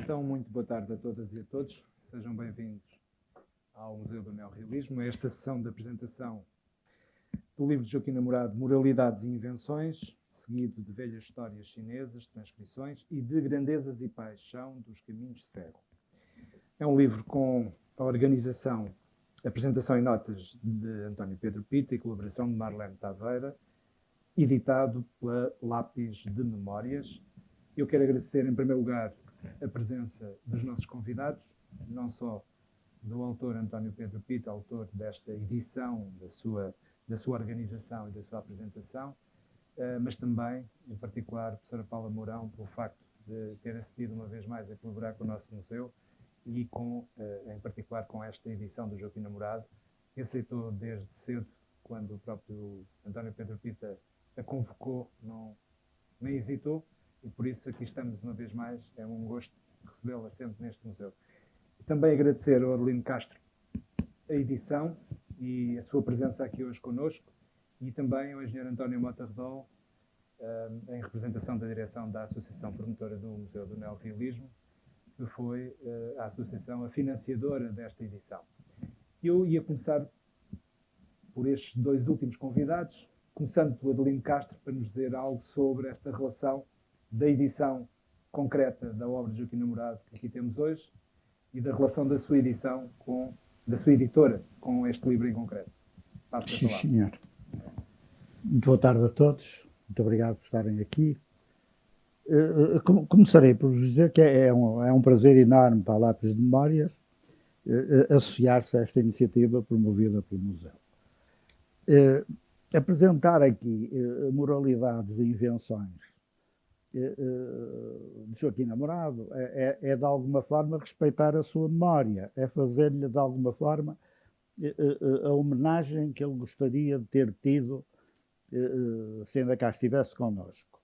Então, muito boa tarde a todas e a todos. Sejam bem-vindos ao Museu do Neorrealismo, a esta sessão de apresentação do livro de Joaquim Namorado, Moralidades e Invenções, seguido de Velhas Histórias Chinesas, Transcrições e de Grandezas e Paixão dos Caminhos de Ferro. É um livro com a organização, apresentação e notas de António Pedro Pita e colaboração de Marlene Taveira, editado pela Lápis de Memórias. Eu quero agradecer, em primeiro lugar, a presença dos nossos convidados, não só do autor António Pedro Pita, autor desta edição, da sua organização e da sua apresentação, mas também, em particular, a professora Paula Mourão, pelo facto de ter acedido uma vez mais a colaborar com o nosso museu e, em particular, com esta edição do Joaquim Namorado, que aceitou desde cedo, quando o próprio António Pedro Pita a convocou, nem hesitou, e por isso aqui estamos uma vez mais. É um gosto recebê-la sempre neste museu. E também agradecer ao Adelino Castro a edição e a sua presença aqui hoje connosco, e também ao engenheiro António Mota Redol, em representação da direção da Associação Promotora do Museu do Neorrealismo, que foi a associação a financiadora desta edição. Eu ia começar por estes dois últimos convidados, começando pelo Adelino Castro, para nos dizer algo sobre esta relação da edição concreta da obra de Joaquim Namorado que aqui temos hoje e da relação da sua edição da sua editora com este livro em concreto. Passo a palavra. Sim, senhor. Muito boa tarde a todos. Muito obrigado por estarem aqui. Começarei por vos dizer que é um prazer enorme para a Lápis de Memórias associar-se a esta iniciativa promovida pelo Museu. Apresentar aqui moralidades e invenções de Joaquim Namorado é de alguma forma respeitar a sua memória, é fazer-lhe de alguma forma a homenagem que ele gostaria de ter tido se ainda cá estivesse connosco.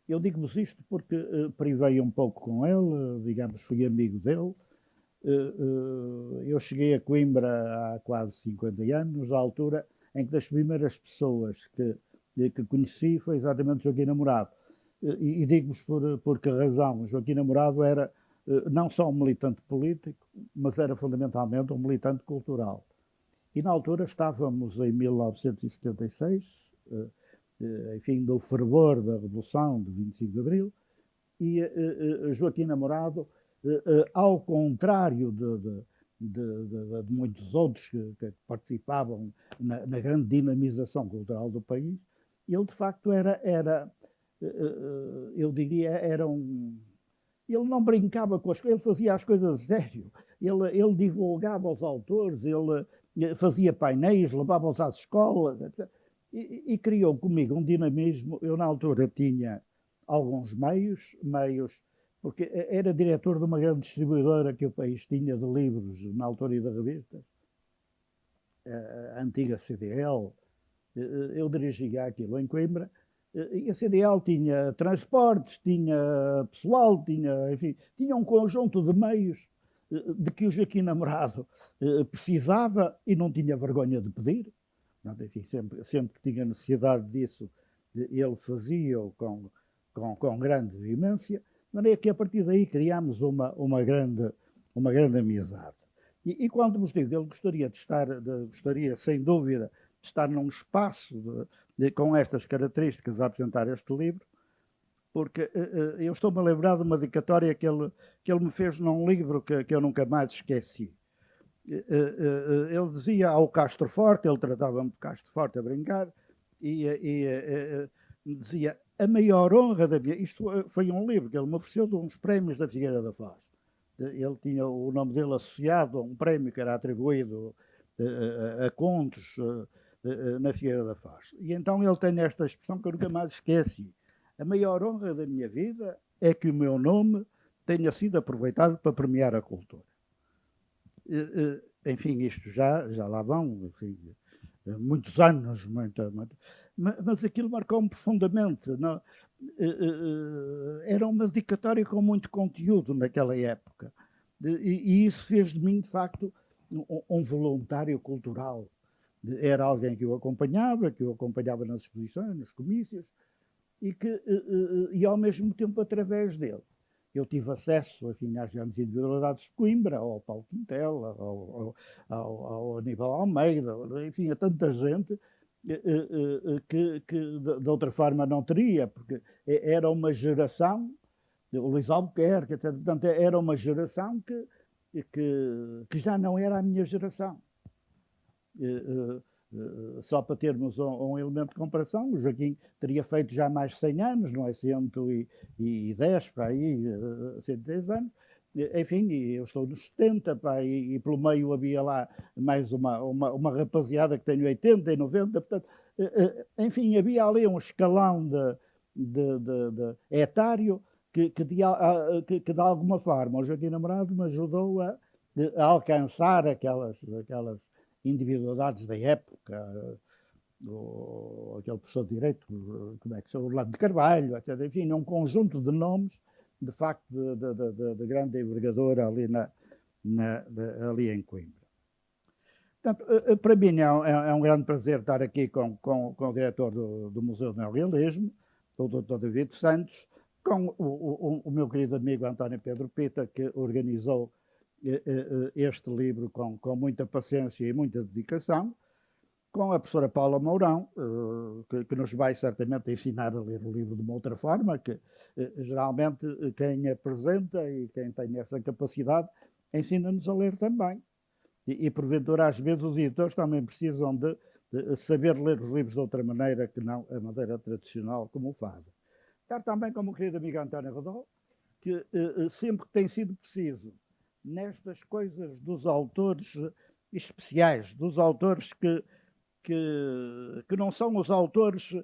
Eu digo-vos isto porque privei um pouco com ele, digamos, fui amigo dele. Eu cheguei a Coimbra há quase 50 anos, à altura em que das primeiras pessoas que conheci foi exatamente Joaquim Namorado. E digo-vos por que razão. Joaquim Namorado era não só um militante político, mas era fundamentalmente um militante cultural. E na altura estávamos em 1976, enfim, do fervor da Revolução de 25 de Abril, e Joaquim Namorado, ao contrário de muitos outros que participavam na grande dinamização cultural do país, ele de facto eu diria, ele não brincava com as coisas, ele fazia as coisas a sério, ele divulgava os autores, ele fazia painéis, levava-os às escolas, etc. E criou comigo um dinamismo. Eu na altura tinha alguns meios, porque era diretor de uma grande distribuidora que o país tinha de livros na altura e de revistas, a antiga CDL. Eu dirigia aquilo em Coimbra, e a CDL tinha transportes, tinha pessoal, tinha um conjunto de meios de que o Joaquim Namorado precisava e não tinha vergonha de pedir. Enfim, sempre que tinha necessidade disso, ele fazia-o com grande veemência. De maneira que a partir daí criámos uma grande amizade. E quando vos digo, ele gostaria sem dúvida de estar num espaço com estas características a apresentar este livro, porque eu estou-me a lembrar de uma dedicatória que ele me fez num livro que eu nunca mais esqueci. Ele dizia ao Castro Forte, ele tratava-me de Castro Forte a brincar, e dizia: a maior honra da minha... Isto foi um livro que ele me ofereceu de uns prémios da Figueira da Foz. Ele tinha o nome dele associado a um prémio que era atribuído a contos na Figueira da Foz. E então ele tem esta expressão que eu nunca mais esqueci: a maior honra da minha vida é que o meu nome tenha sido aproveitado para premiar a cultura. Enfim, isto já lá vão, enfim, muitos anos, mas aquilo marcou-me profundamente. Não? Era uma dedicatória com muito conteúdo naquela época, e isso fez de mim, de facto, um voluntário cultural. Era alguém que eu acompanhava nas exposições, nos comícios, e ao mesmo tempo, através dele, eu tive acesso, enfim, às grandes individualidades de Coimbra, ao Paulo Quintela, ao Aníbal Almeida, enfim, a tanta gente que de outra forma não teria, porque era uma geração, o Luís Albuquerque, etc. Portanto, era uma geração que já não era a minha geração. Só para termos um elemento de comparação, o Joaquim teria feito já mais de 100 anos, não é? 110, para aí, 110 anos. Enfim, eu estou nos 70, pá, e pelo meio havia lá mais uma rapaziada que tem 80 e 90, portanto, enfim, havia ali um escalão de etário que de alguma forma o Joaquim Namorado me ajudou a alcançar aquelas individualidades da época, aquele professor de Direito, como é que chama, Orlando de Carvalho, etc. Enfim, um conjunto de nomes, de facto, de grande envergadura ali, ali em Coimbra. Portanto, para mim é um grande prazer estar aqui com o diretor do Museu do Neorrealismo, o Dr. David Santos, com o meu querido amigo António Pedro Pita, que organizou este livro com muita paciência e muita dedicação, com a professora Paula Mourão, que nos vai certamente ensinar a ler o livro de uma outra forma, que geralmente quem apresenta e quem tem essa capacidade ensina-nos a ler também. E porventura, às vezes, os editores também precisam de saber ler os livros de outra maneira que não a maneira tradicional como o fazem. Estar também como o querido amigo António Rodó, que sempre que tem sido preciso, nestas coisas dos autores especiais, dos autores que não são os autores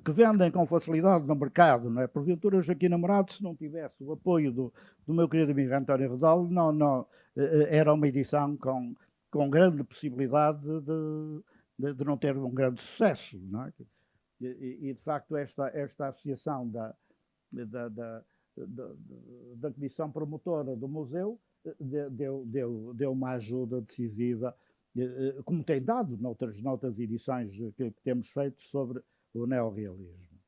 que vendem com facilidade no mercado, não é? Porventura, Joaquim Namorado, se não tivesse o apoio do meu querido amigo António Rodal, não, era uma edição com grande possibilidade de não ter um grande sucesso, não é? E de facto, esta associação da comissão promotora do museu deu uma ajuda decisiva, como tem dado noutras edições que temos feito sobre o neorrealismo.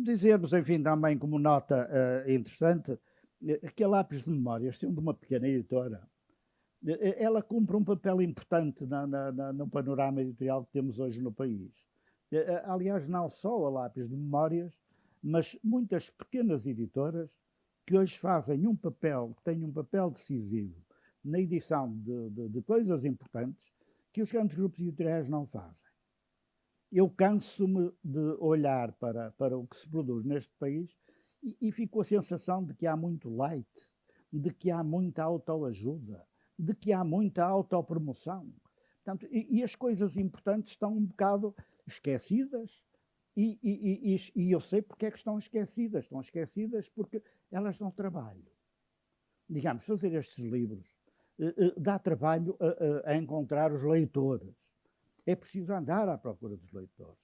Dizemos, enfim, também como nota interessante, que a Lápis de Memórias, sendo uma pequena editora, ela cumpre um papel importante no panorama editorial que temos hoje no país. Aliás, não só a Lápis de Memórias, mas muitas pequenas editoras que hoje têm um papel decisivo na edição de coisas importantes que os grandes grupos editoriais não fazem. Eu canso-me de olhar para o que se produz neste país e fico com a sensação de que há muito light, de que há muita autoajuda, de que há muita autopromoção. Portanto, e as coisas importantes estão um bocado esquecidas, e eu sei porque é que estão esquecidas. Estão esquecidas porque elas dão trabalho. Digamos, fazer estes livros dá trabalho a encontrar os leitores. É preciso andar à procura dos leitores.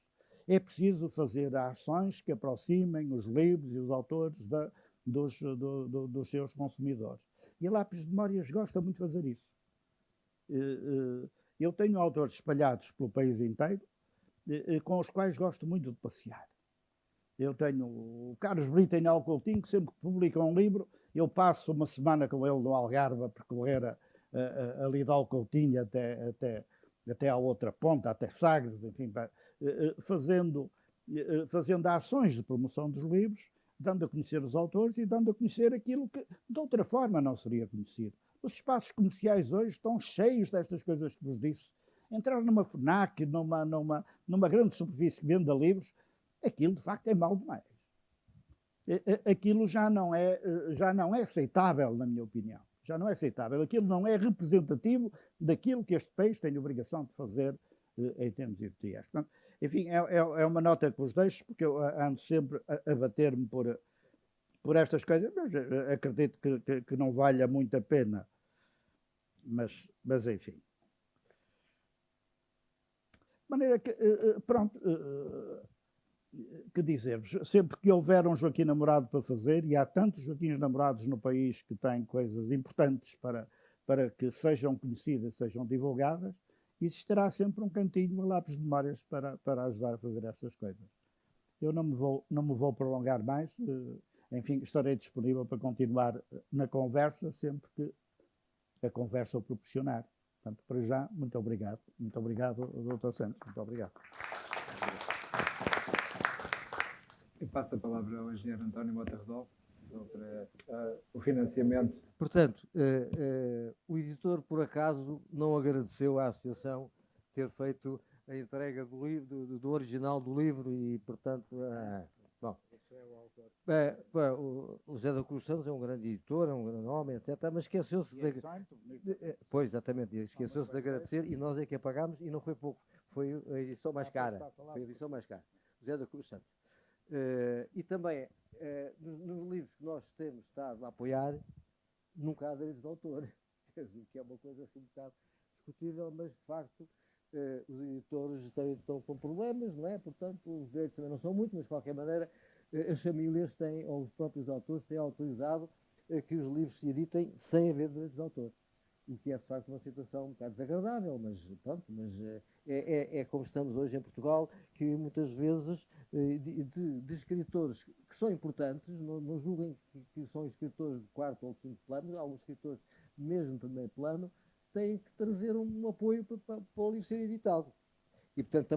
É preciso fazer ações que aproximem os livros e os autores dos seus consumidores. E a Lápis de Memórias gosta muito de fazer isso. Eu tenho autores espalhados pelo país inteiro, com os quais gosto muito de passear. Eu tenho o Carlos Brito em Alcoutinho, que sempre que publica um livro, eu passo uma semana com ele no Algarve a percorrer ali de Alcoutinho até à outra ponta, até Sagres, enfim, fazendo ações de promoção dos livros, dando a conhecer os autores e dando a conhecer aquilo que de outra forma não seria conhecido. Os espaços comerciais hoje estão cheios destas coisas que vos disse. Entrar numa FNAC, numa grande superfície que venda livros, aquilo de facto é mau demais. Aquilo já não é aceitável, na minha opinião. Já não é aceitável. Aquilo não é representativo daquilo que este país tem a obrigação de fazer em termos editoriais. Portanto, enfim, é uma nota que vos deixo, porque eu ando sempre a bater-me por estas coisas, mas acredito que não valha muito a pena. Mas enfim. De maneira que, pronto, que dizer-vos, sempre que houver um Joaquim Namorado para fazer, e há tantos Joaquins Namorados no país que têm coisas importantes para que sejam conhecidas, sejam divulgadas, existirá sempre um cantinho, a Lápis de Memórias para ajudar a fazer estas coisas. Eu não me vou prolongar mais, enfim, estarei disponível para continuar na conversa sempre que a conversa o proporcionar. Portanto, para já, muito obrigado. Muito obrigado, Dr. Santos. Muito obrigado. E passo a palavra ao engenheiro António Mota Redol sobre o financiamento. Portanto, o editor, por acaso, não agradeceu à associação ter feito a entrega do livro, do original do livro e, portanto, bom, o José da Cruz Santos é um grande editor, é um grande homem, etc., mas esqueceu-se pois, exatamente, esqueceu-se de agradecer e nós é que a pagámos e não foi pouco, foi a edição mais cara, foi a edição mais cara, José da Cruz Santos. E também, nos livros que nós temos estado a apoiar, nunca há direitos de autor, o que é uma coisa assim um bocado discutível, mas de facto os editores estão com problemas, não é? Portanto, os direitos também não são muitos, mas de qualquer maneira as famílias têm, ou os próprios autores têm autorizado que os livros se editem sem haver direitos de autor. O que é de facto uma situação um bocado desagradável, mas pronto, é como estamos hoje em Portugal, que muitas vezes de escritores que são importantes, não julguem que são escritores de quarto ou quinto plano, alguns escritores mesmo de primeiro plano, têm que trazer um apoio para o livro ser editado. E, portanto,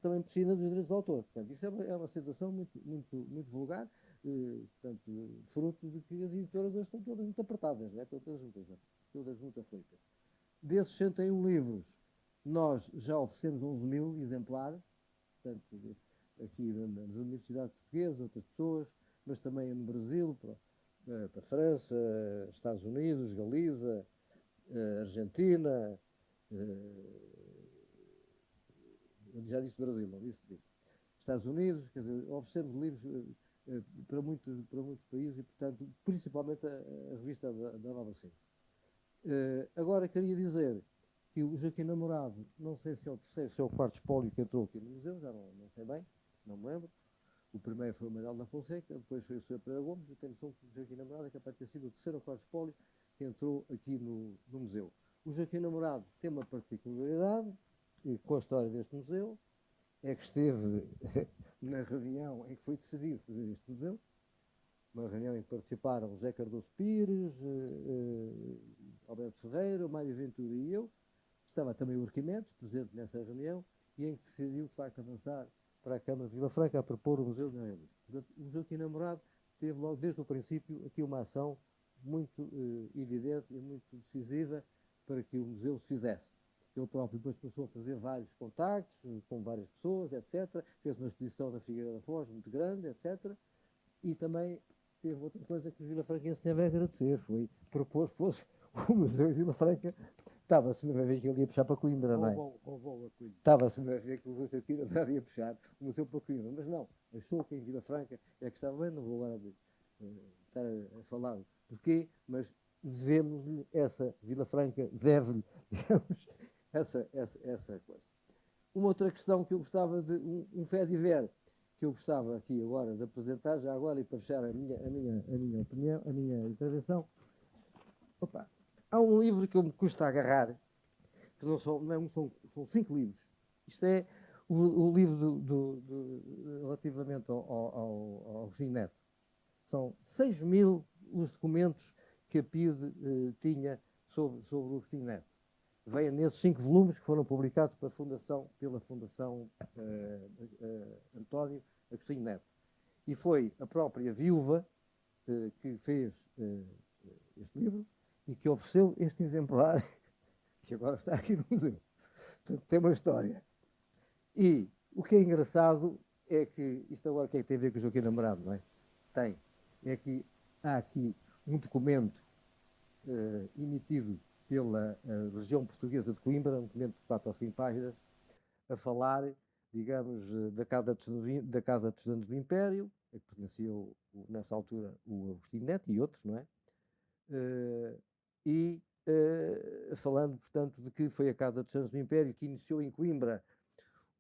também precisa dos direitos de autor. Portanto, isso é uma situação muito vulgar, portanto, fruto de que as editoras hoje estão todas muito apertadas, não é? Todas muito aflitas. Desses 61 livros, nós já oferecemos 11.000 exemplares, portanto, aqui nas universidades portuguesas, outras pessoas, mas também no Brasil, para a França, Estados Unidos, Galiza, Argentina, já disse Brasil, não disse. Estados Unidos, quer dizer, oferecemos livros para muitos países e, portanto, principalmente a revista da Nova Ciência. Agora queria dizer que o Joaquim Namorado, não sei se é o terceiro, se é o quarto espólio que entrou aqui no museu, já não sei bem, não me lembro. O primeiro foi o Manuel da Fonseca, depois foi o Sr. Pereira Gomes, e tenho noção que o Joaquim Namorado é capaz de ter sido o terceiro ou quarto espólio que entrou aqui no museu. O Joaquim Namorado tem uma particularidade com a história deste museu, é que esteve na reunião em que foi decidido fazer este museu, uma reunião em que participaram José Cardoso Pires, Alberto Ferreira, Mário Ventura e eu. Estava também o Arquimedes, presente nessa reunião, e em que decidiu, de facto, avançar para a Câmara de Vila Franca a propor o Museu de Neorealismo. Portanto, o Joaquim Namorado teve logo, desde o princípio, aqui uma ação muito evidente e muito decisiva para que o museu se fizesse. Ele próprio depois passou a fazer vários contactos com várias pessoas, etc. Fez uma exposição na Figueira da Foz muito grande, etc. E também teve outra coisa que os vilafranquenses devem agradecer, foi propor que fosse o Museu de Vila Franca. Estava-se a ver que ele ia puxar para Coimbra, não é? Roubou a Coimbra. Estava-se a ver que o Joaquim Namorado ia puxar o museu para Coimbra, mas não, achou que em Vila Franca é que estava bem, não vou agora estar a falar porquê, mas devemos-lhe essa, Vila Franca deve-lhe, digamos, essa coisa. Uma outra questão que eu gostava de, um fait divers, que eu gostava aqui agora de apresentar, já agora, e para fechar a minha opinião, a minha intervenção. Opa, há um livro que eu me custa agarrar, que não é um, são 5 livros. Isto é o livro relativamente ao Agostinho Neto. São 6.000 os documentos que a PIDE tinha sobre o Agostinho Neto. Veio nesses 5 volumes que foram publicados pela Fundação António Agostinho Neto. E foi a própria viúva que fez este livro e que ofereceu este exemplar, que agora está aqui no museu. Portanto, tem uma história. E o que é engraçado é que, isto agora o que é que tem a ver com o Joaquim Namorado, não é? Tem. É que há aqui um documento emitido pela região portuguesa de Coimbra, um documento de 4 ou 5 páginas, a falar, digamos, da Casa de Estudantes do Império, a que pertencia, nessa altura, o Agostinho Neto e outros, não é? Falando, portanto, de que foi a Casa de Estudantes do Império que iniciou em Coimbra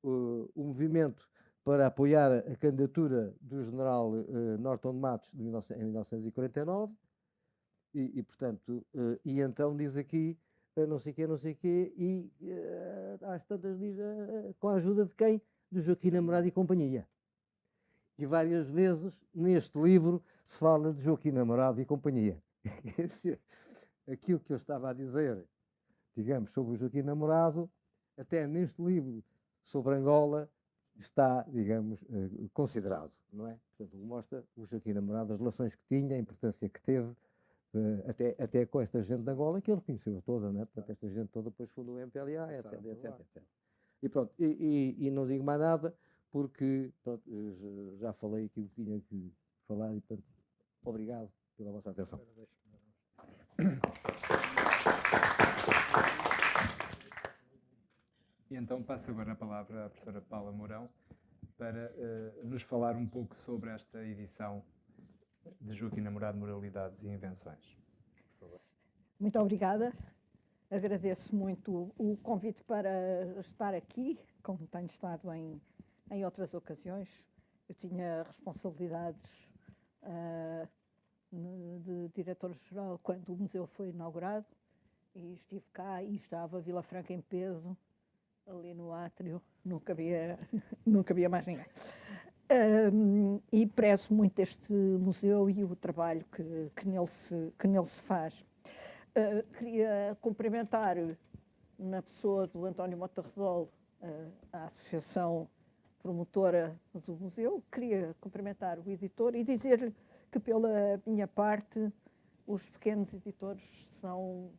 o movimento para apoiar a candidatura do general Norton de Matos em 1949, portanto, e então diz aqui, não sei o quê, e às tantas diz, com a ajuda de quem? Do Joaquim Namorado e companhia. E várias vezes neste livro se fala de Joaquim Namorado e companhia. Aquilo que eu estava a dizer, digamos, sobre o Joaquim Namorado, até neste livro sobre Angola, está, digamos, considerado, não é? Portanto, mostra o Joaquim Namorado, as relações que tinha, a importância que teve, até com esta gente de Angola, que ele conheceu toda, não é? Portanto, esta gente toda depois fundou o MPLA, etc, etc. E pronto, e não digo mais nada, porque pronto, já falei aquilo que tinha que falar e, portanto, obrigado pela vossa atenção. E então passo agora a palavra à professora Paula Mourão para nos falar um pouco sobre esta edição de Joaquim Namorado, Moralidades e Invenções. Por favor. Muito obrigada. Agradeço muito o convite para estar aqui, como tenho estado em outras ocasiões. Eu tinha responsabilidades de diretor-geral quando o museu foi inaugurado e estive cá e estava Vila Franca em peso, ali no átrio, não cabia mais ninguém. E prezo muito este museu e o trabalho que nele se faz. Queria cumprimentar, na pessoa do António Mota Redol, a associação promotora do museu. Queria cumprimentar o editor e dizer-lhe que, pela minha parte, os pequenos editores são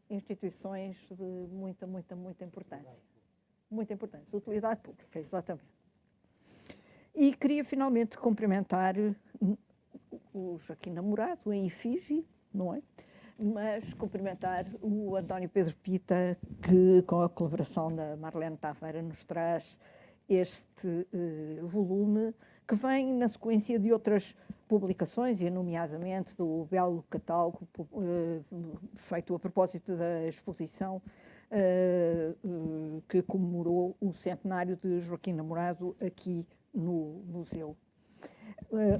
instituições de muita importância. Muita importância. Utilidade pública, exatamente. E queria finalmente cumprimentar o Joaquim Namorado, em efígie, não é? Mas cumprimentar o António Pedro Pita, que com a colaboração da Marlene Taveira nos traz este volume, que vem na sequência de outras publicações, e nomeadamente do belo catálogo feito a propósito da exposição que comemorou o centenário de Joaquim Namorado aqui no museu.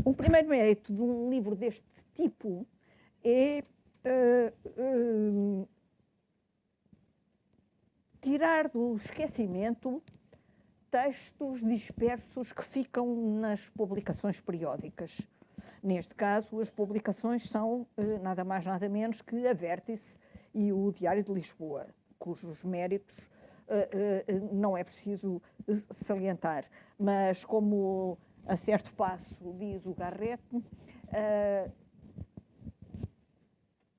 O primeiro mérito de um livro deste tipo é tirar do esquecimento textos dispersos que ficam nas publicações periódicas. Neste caso, as publicações são nada mais nada menos que a Vértice e o Diário de Lisboa, cujos méritos não é preciso salientar. Mas, como a certo passo diz o Garrett,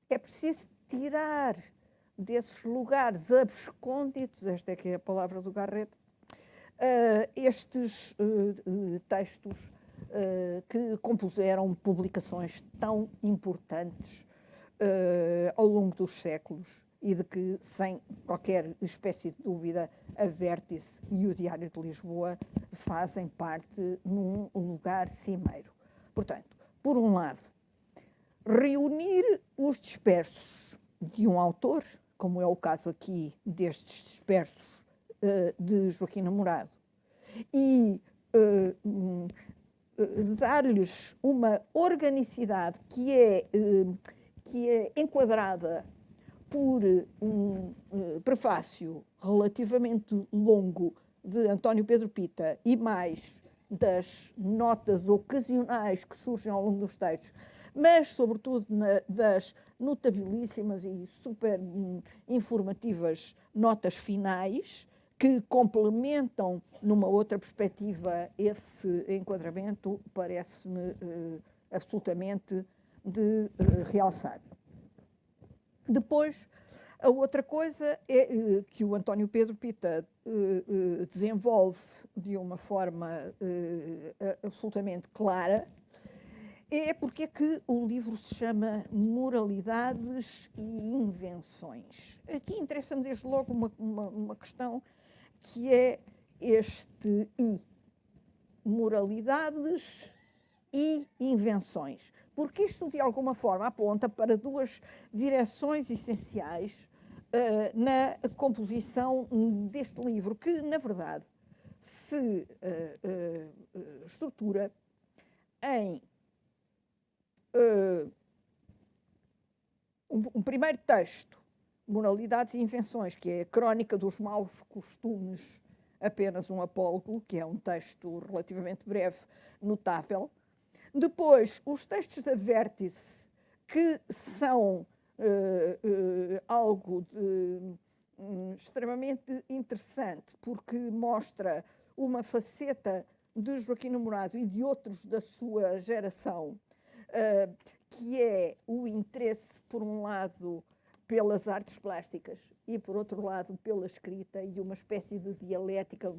é preciso tirar desses lugares abscônditos, esta é que é a palavra do Garrett, estes textos que compuseram publicações tão importantes ao longo dos séculos e de que, sem qualquer espécie de dúvida, a Vértice e o Diário de Lisboa fazem parte num lugar cimeiro. Portanto, por um lado, reunir os dispersos de um autor, como é o caso aqui destes dispersos de Joaquim Namorado, e dar-lhes uma organicidade que é enquadrada por um prefácio relativamente longo de António Pedro Pita e mais das notas ocasionais que surgem ao longo dos textos, mas, sobretudo, das notabilíssimas e super informativas notas finais, que complementam, numa outra perspectiva, esse enquadramento, parece-me absolutamente de realçar. Depois, a outra coisa é que o António Pedro Pita desenvolve de uma forma absolutamente clara, é porque é que o livro se chama Moralidades e Invenções. Aqui interessa-me desde logo uma questão que é este I, moralidades e invenções, porque isto de alguma forma aponta para duas direções essenciais na composição deste livro, que na verdade se estrutura em um primeiro texto, Moralidades e Invenções, que é a crónica dos maus costumes apenas um apólogo, que é um texto relativamente breve, notável. Depois, os textos da Vértice, que são algo extremamente interessante, porque mostra uma faceta de Joaquim Namorado e de outros da sua geração, que é o interesse, por um lado, pelas artes plásticas e, por outro lado, pela escrita, e uma espécie de dialética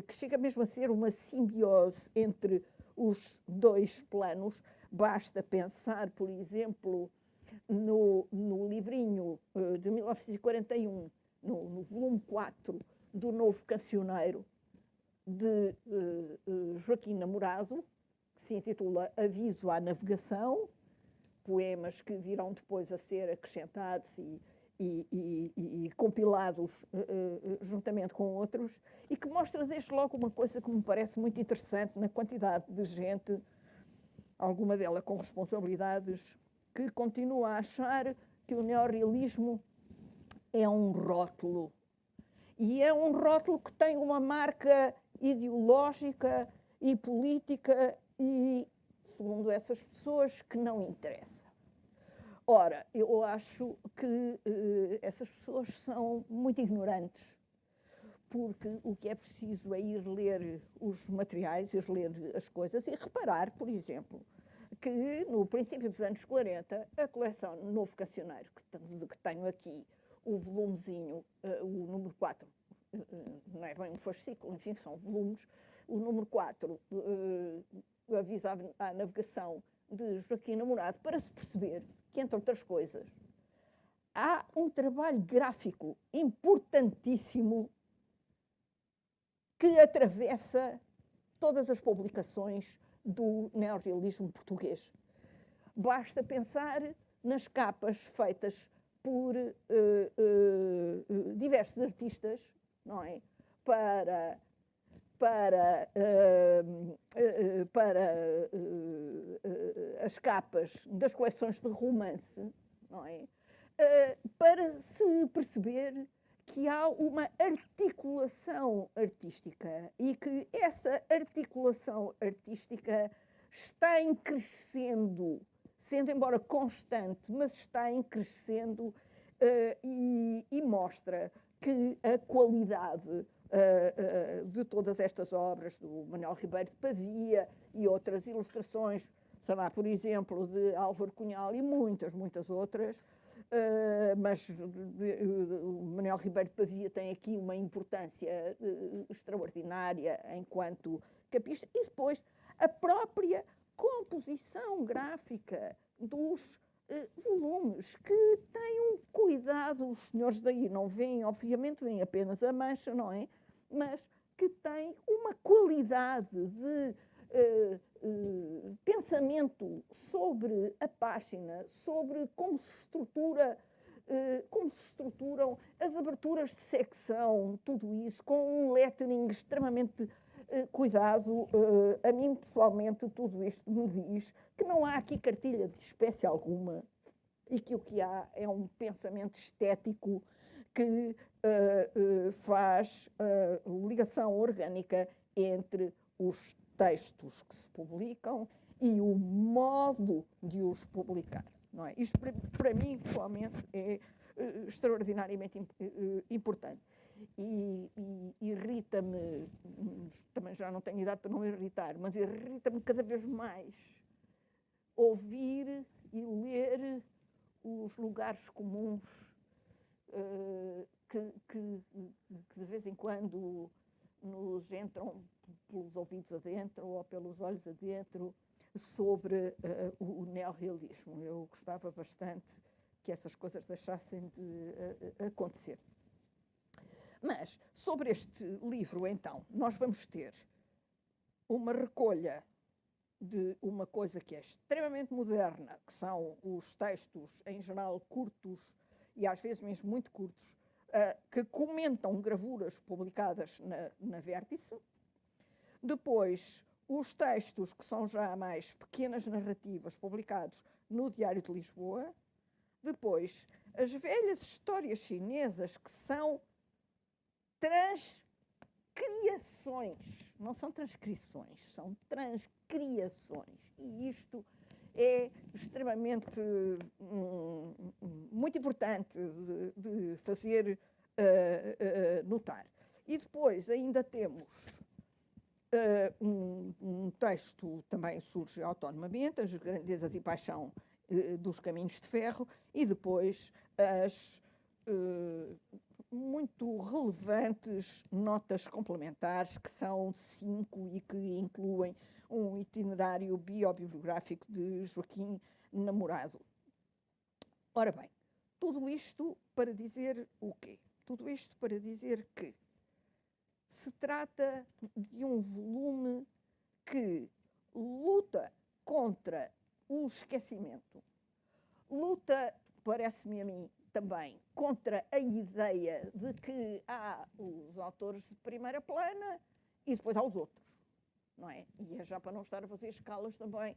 que chega mesmo a ser uma simbiose entre os dois planos. Basta pensar, por exemplo, no livrinho de 1941, no volume 4 do Novo Cancioneiro, de Joaquim Namorado, que se intitula Aviso à Navegação, poemas que virão depois a ser acrescentados e compilados juntamente com outros, e que mostra desde logo uma coisa que me parece muito interessante na quantidade de gente, alguma dela com responsabilidades, que continua a achar que o neorrealismo é um rótulo. E é um rótulo que tem uma marca ideológica e política e, segundo essas pessoas, que não interessa. Ora, eu acho que essas pessoas são muito ignorantes, porque o que é preciso é ir ler os materiais, ir ler as coisas e reparar, por exemplo, que no princípio dos anos 40, a coleção Novo Cancioneiro, que tenho aqui, o volumezinho, o número 4, não é bem um fascículo, enfim, são volumes, o número 4, Aviso à Navegação, de Joaquim Namorado, para se perceber que, entre outras coisas, há um trabalho gráfico importantíssimo que atravessa todas as publicações do neorrealismo português. Basta pensar nas capas feitas por diversos artistas, não é? Para as capas das coleções de romance, não é? Para se perceber que há uma articulação artística e que essa articulação artística está em crescendo, sendo embora constante, mas está em crescendo e mostra que a qualidade de todas estas obras, do Manuel Ribeiro de Pavia e outras ilustrações, sei lá, por exemplo, de Álvaro Cunhal e muitas, muitas outras, mas o Manuel Ribeiro de Pavia tem aqui uma importância extraordinária enquanto capista, e depois a própria composição gráfica dos volumes, que têm um cuidado, os senhores daí não veem, obviamente veem apenas a mancha, não é? Mas que tem uma qualidade de pensamento sobre a página, sobre como se estruturam as aberturas de secção, tudo isso, com um lettering extremamente cuidado. A mim, pessoalmente, tudo isto me diz que não há aqui cartilha de espécie alguma e que o que há é um pensamento estético que faz ligação orgânica entre os textos que se publicam e o modo de os publicar, não é? Isto, para mim, pessoalmente, é extraordinariamente importante. E irrita-me, também já não tenho idade para não me irritar, mas irrita-me cada vez mais ouvir e ler os lugares comuns que de vez em quando nos entram pelos ouvidos adentro ou pelos olhos adentro sobre o neorrealismo. Eu gostava bastante que essas coisas deixassem de acontecer. Mas, sobre este livro, então, nós vamos ter uma recolha de uma coisa que é extremamente moderna, que são os textos, em geral, curtos e às vezes mesmo muito curtos, que comentam gravuras publicadas na Vértice. Depois, os textos que são já mais pequenas narrativas publicados no Diário de Lisboa. Depois, as velhas histórias chinesas, que são transcriações, não são transcrições, são transcriações. E isto é extremamente muito importante de fazer notar. E depois ainda temos um texto também surge autonomamente, As Grandezas e Paixão dos Caminhos de Ferro, e depois as muito relevantes notas complementares, que são 5 e que incluem um itinerário biobibliográfico de Joaquim Namorado. Ora bem, tudo isto para dizer o quê? Tudo isto para dizer que se trata de um volume que luta contra o esquecimento, luta, parece-me a mim, também contra a ideia de que há os autores de primeira plana e depois há os outros, não é? E é já para não estar a fazer escalas também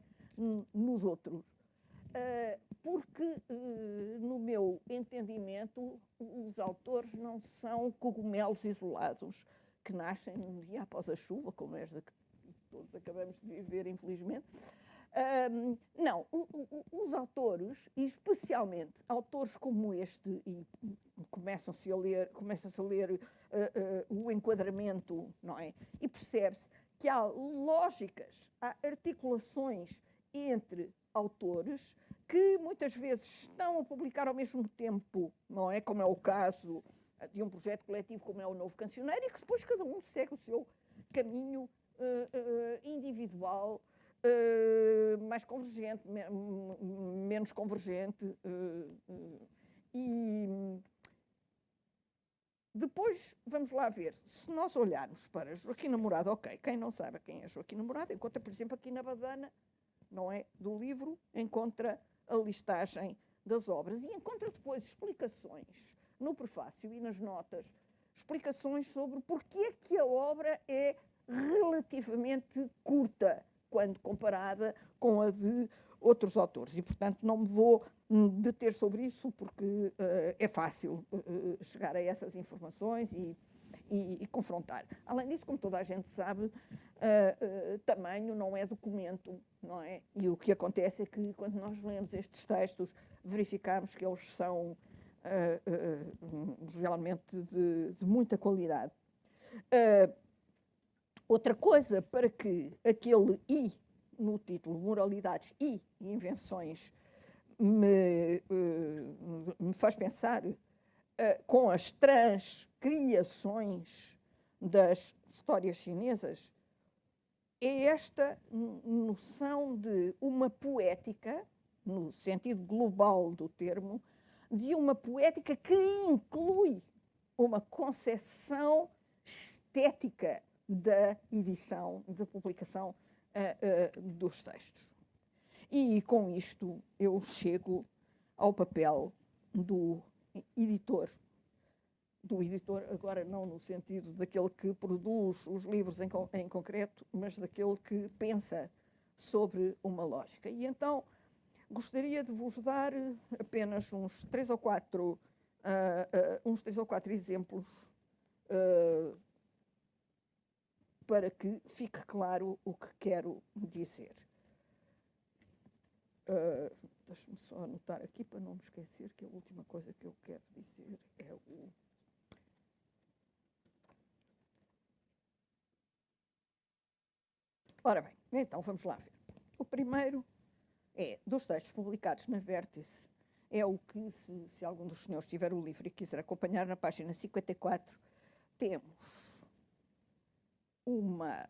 nos outros. Porque, no meu entendimento, os autores não são cogumelos isolados que nascem um dia após a chuva, como esta que todos acabamos de viver, infelizmente. Não, os autores, e especialmente autores como este, e começa-se a ler o enquadramento, não é? E percebe-se que há lógicas, há articulações entre autores que muitas vezes estão a publicar ao mesmo tempo, não é? Como é o caso de um projeto coletivo como é o Novo Cancioneiro, e que depois cada um segue o seu caminho individual, mais convergente, menos convergente. E depois, vamos lá ver, se nós olharmos para Joaquim Namorado, ok, quem não sabe quem é Joaquim Namorado, encontra, por exemplo, aqui na badana, não é, do livro, encontra a listagem das obras e encontra depois explicações no prefácio e nas notas, explicações sobre porque é que a obra é relativamente curta quando comparada com a de outros autores. E, portanto, não me vou deter sobre isso porque é fácil chegar a essas informações e confrontar. Além disso, como toda a gente sabe, tamanho não é documento, não é? E o que acontece é que, quando nós lemos estes textos, verificamos que eles são realmente de muita qualidade. Outra coisa para que aquele I no título, Moralidades e Invenções, me faz pensar com as transcriações das histórias chinesas, é esta noção de uma poética, no sentido global do termo, de uma poética que inclui uma concepção estética da edição, da publicação dos textos. E com isto eu chego ao papel do editor agora não no sentido daquele que produz os livros em concreto, mas daquele que pensa sobre uma lógica. E então gostaria de vos dar apenas uns 3 ou 4 exemplos para que fique claro o que quero dizer. Deixe-me só anotar aqui para não me esquecer que a última coisa que eu quero dizer é o... Ora bem, então vamos lá ver. O primeiro é, dos textos publicados na Vértice, é o que, se algum dos senhores tiver o livro e quiser acompanhar, na página 54, temos uma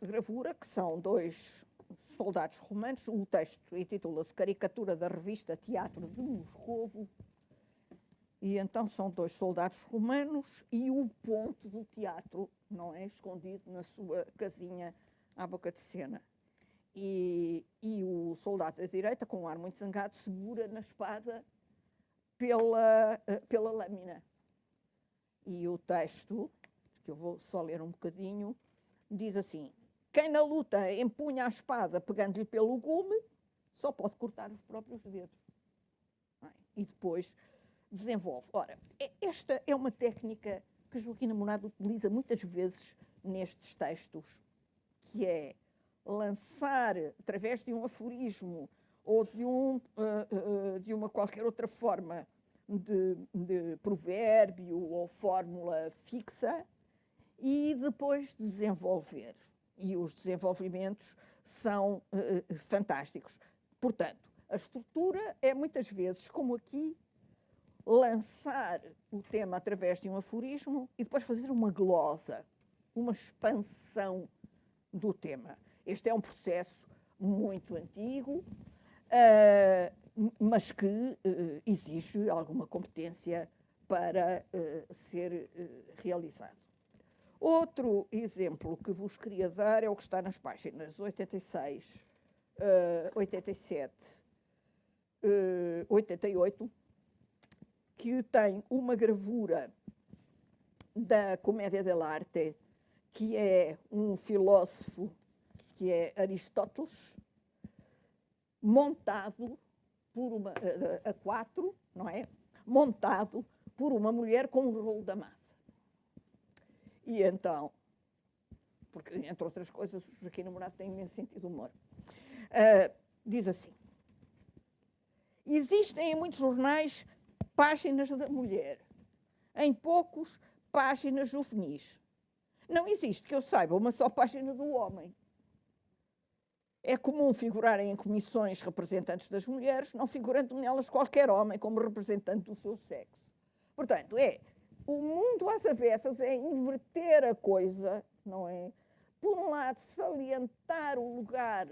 gravura, que são 2 soldados romanos. O texto intitula-se Caricatura da Revista Teatro de Moscovo. E então são 2 soldados romanos e o ponto do teatro, não é, escondido na sua casinha à boca de cena. E o soldado da direita, com um ar muito zangado, segura na espada pela lâmina. E o texto, que eu vou só ler um bocadinho, diz assim: quem na luta empunha a espada pegando-lhe pelo gume, só pode cortar os próprios dedos. E depois desenvolve. Ora, esta é uma técnica que que Joaquim Namorado utiliza muitas vezes nestes textos, que é lançar, através de um aforismo ou de uma qualquer outra forma de provérbio ou fórmula fixa, e depois desenvolver. E os desenvolvimentos são fantásticos. Portanto, a estrutura é muitas vezes, como aqui, lançar o tema através de um aforismo e depois fazer uma glosa, uma expansão do tema. Este é um processo muito antigo, mas que exige alguma competência para ser realizado. Outro exemplo que vos queria dar é o que está nas páginas 86, 87, 88, que tem uma gravura da Comédia dell'arte, que é um filósofo, que é Aristóteles, montado por uma, a quatro, não é? Montado por uma mulher com um rolo da massa. E então, porque, entre outras coisas, o Joaquim Namorado tem imenso sentido de humor. Diz assim: existem em muitos jornais páginas da mulher, em poucos, páginas juvenis. Não existe, que eu saiba, uma só página do homem. É comum figurarem em comissões representantes das mulheres, não figurando nelas qualquer homem como representante do seu sexo. Portanto, o mundo às avessas é inverter a coisa, não é? Por um lado, salientar o lugar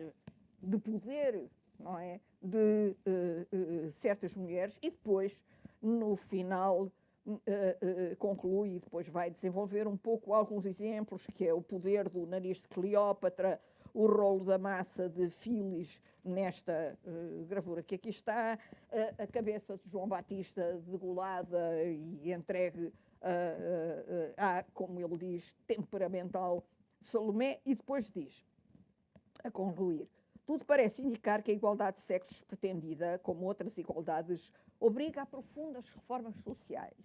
de poder, não é? De certas mulheres, e depois, no final, conclui e depois vai desenvolver um pouco alguns exemplos, que é o poder do nariz de Cleópatra, o rolo da massa de Filis, nesta gravura que aqui está, a cabeça de João Batista degolada e entregue à, como ele diz, temperamental Salomé, e depois diz, a concluir: tudo parece indicar que a igualdade de sexos pretendida, como outras igualdades, obriga a profundas reformas sociais.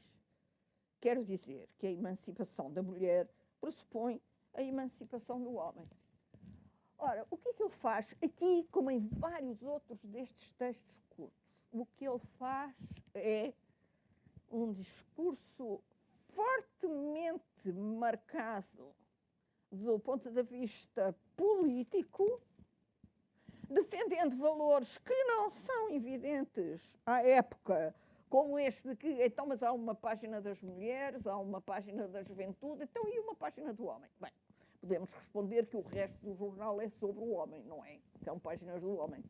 Quero dizer que a emancipação da mulher pressupõe a emancipação do homem. Ora, o que é que ele faz aqui, como em vários outros destes textos curtos? O que ele faz é um discurso fortemente marcado do ponto de vista político, defendendo valores que não são evidentes à época, como este de que, então, mas há uma página das mulheres, há uma página da juventude, então e uma página do homem? Bem, podemos responder que o resto do jornal é sobre o homem, não é? São páginas do homem.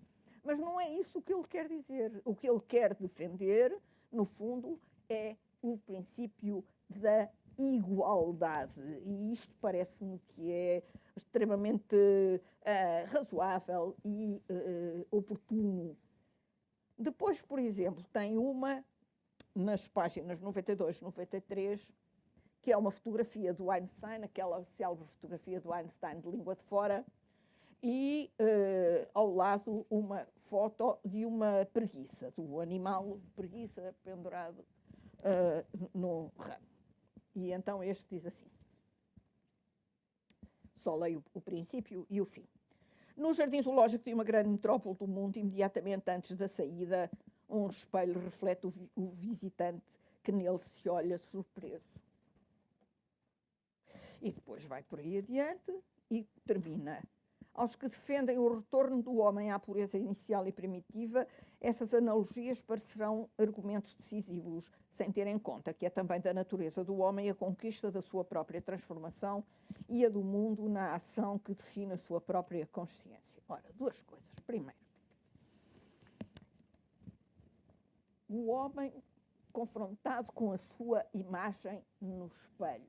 Mas não é isso que ele quer dizer. O que ele quer defender, no fundo, é o princípio da igualdade. E isto parece-me que é extremamente razoável e oportuno. Depois, por exemplo, tem uma, nas páginas 92 e 93, que é uma fotografia do Einstein, aquela célebre fotografia do Einstein de língua de fora, e ao lado uma foto de uma preguiça, do animal preguiça pendurado no ramo. E então este diz assim, só leio o princípio e o fim. No jardim zoológico de uma grande metrópole do mundo, imediatamente antes da saída, um espelho reflete o visitante que nele se olha surpreso. E depois vai por aí adiante e termina. Aos que defendem o retorno do homem à pureza inicial e primitiva, essas analogias parecerão argumentos decisivos, sem ter em conta que é também da natureza do homem a conquista da sua própria transformação e a do mundo na ação que define a sua própria consciência. Ora, duas coisas. Primeiro, o homem confrontado com a sua imagem no espelho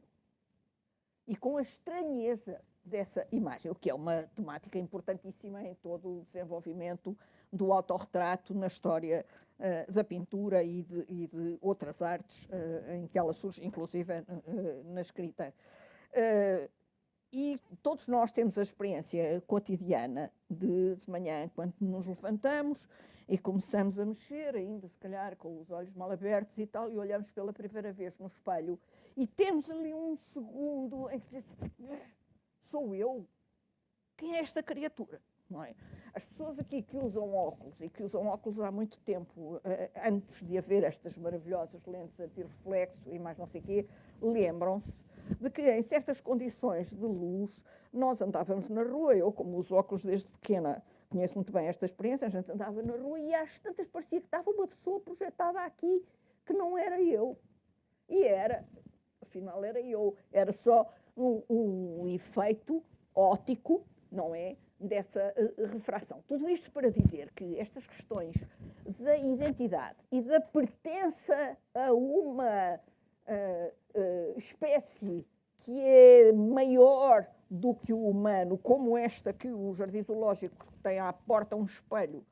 e com a estranheza dessa imagem, o que é uma temática importantíssima em todo o desenvolvimento do autorretrato na história da pintura e de outras artes em que ela surge, inclusive na escrita. E todos nós temos a experiência cotidiana de manhã, quando nos levantamos e começamos a mexer, ainda se calhar com os olhos mal abertos e tal, e olhamos pela primeira vez no espelho e temos ali um segundo em que diz, sou eu? Quem é esta criatura? Não é? As pessoas aqui que usam óculos, e que usam óculos há muito tempo, antes de haver estas maravilhosas lentes antirreflexo e mais não sei o quê, lembram-se de que em certas condições de luz nós andávamos na rua, eu como uso óculos desde pequena, conheço muito bem esta experiência, a gente andava na rua e às tantas parecia que estava uma pessoa projetada aqui que não era eu. E era, afinal era eu, era só um efeito óptico, não é? Dessa refração. Tudo isto para dizer que estas questões da identidade e da pertença a uma espécie que é maior do que o humano, como esta que o Jardim Zoológico tem à porta um espelho,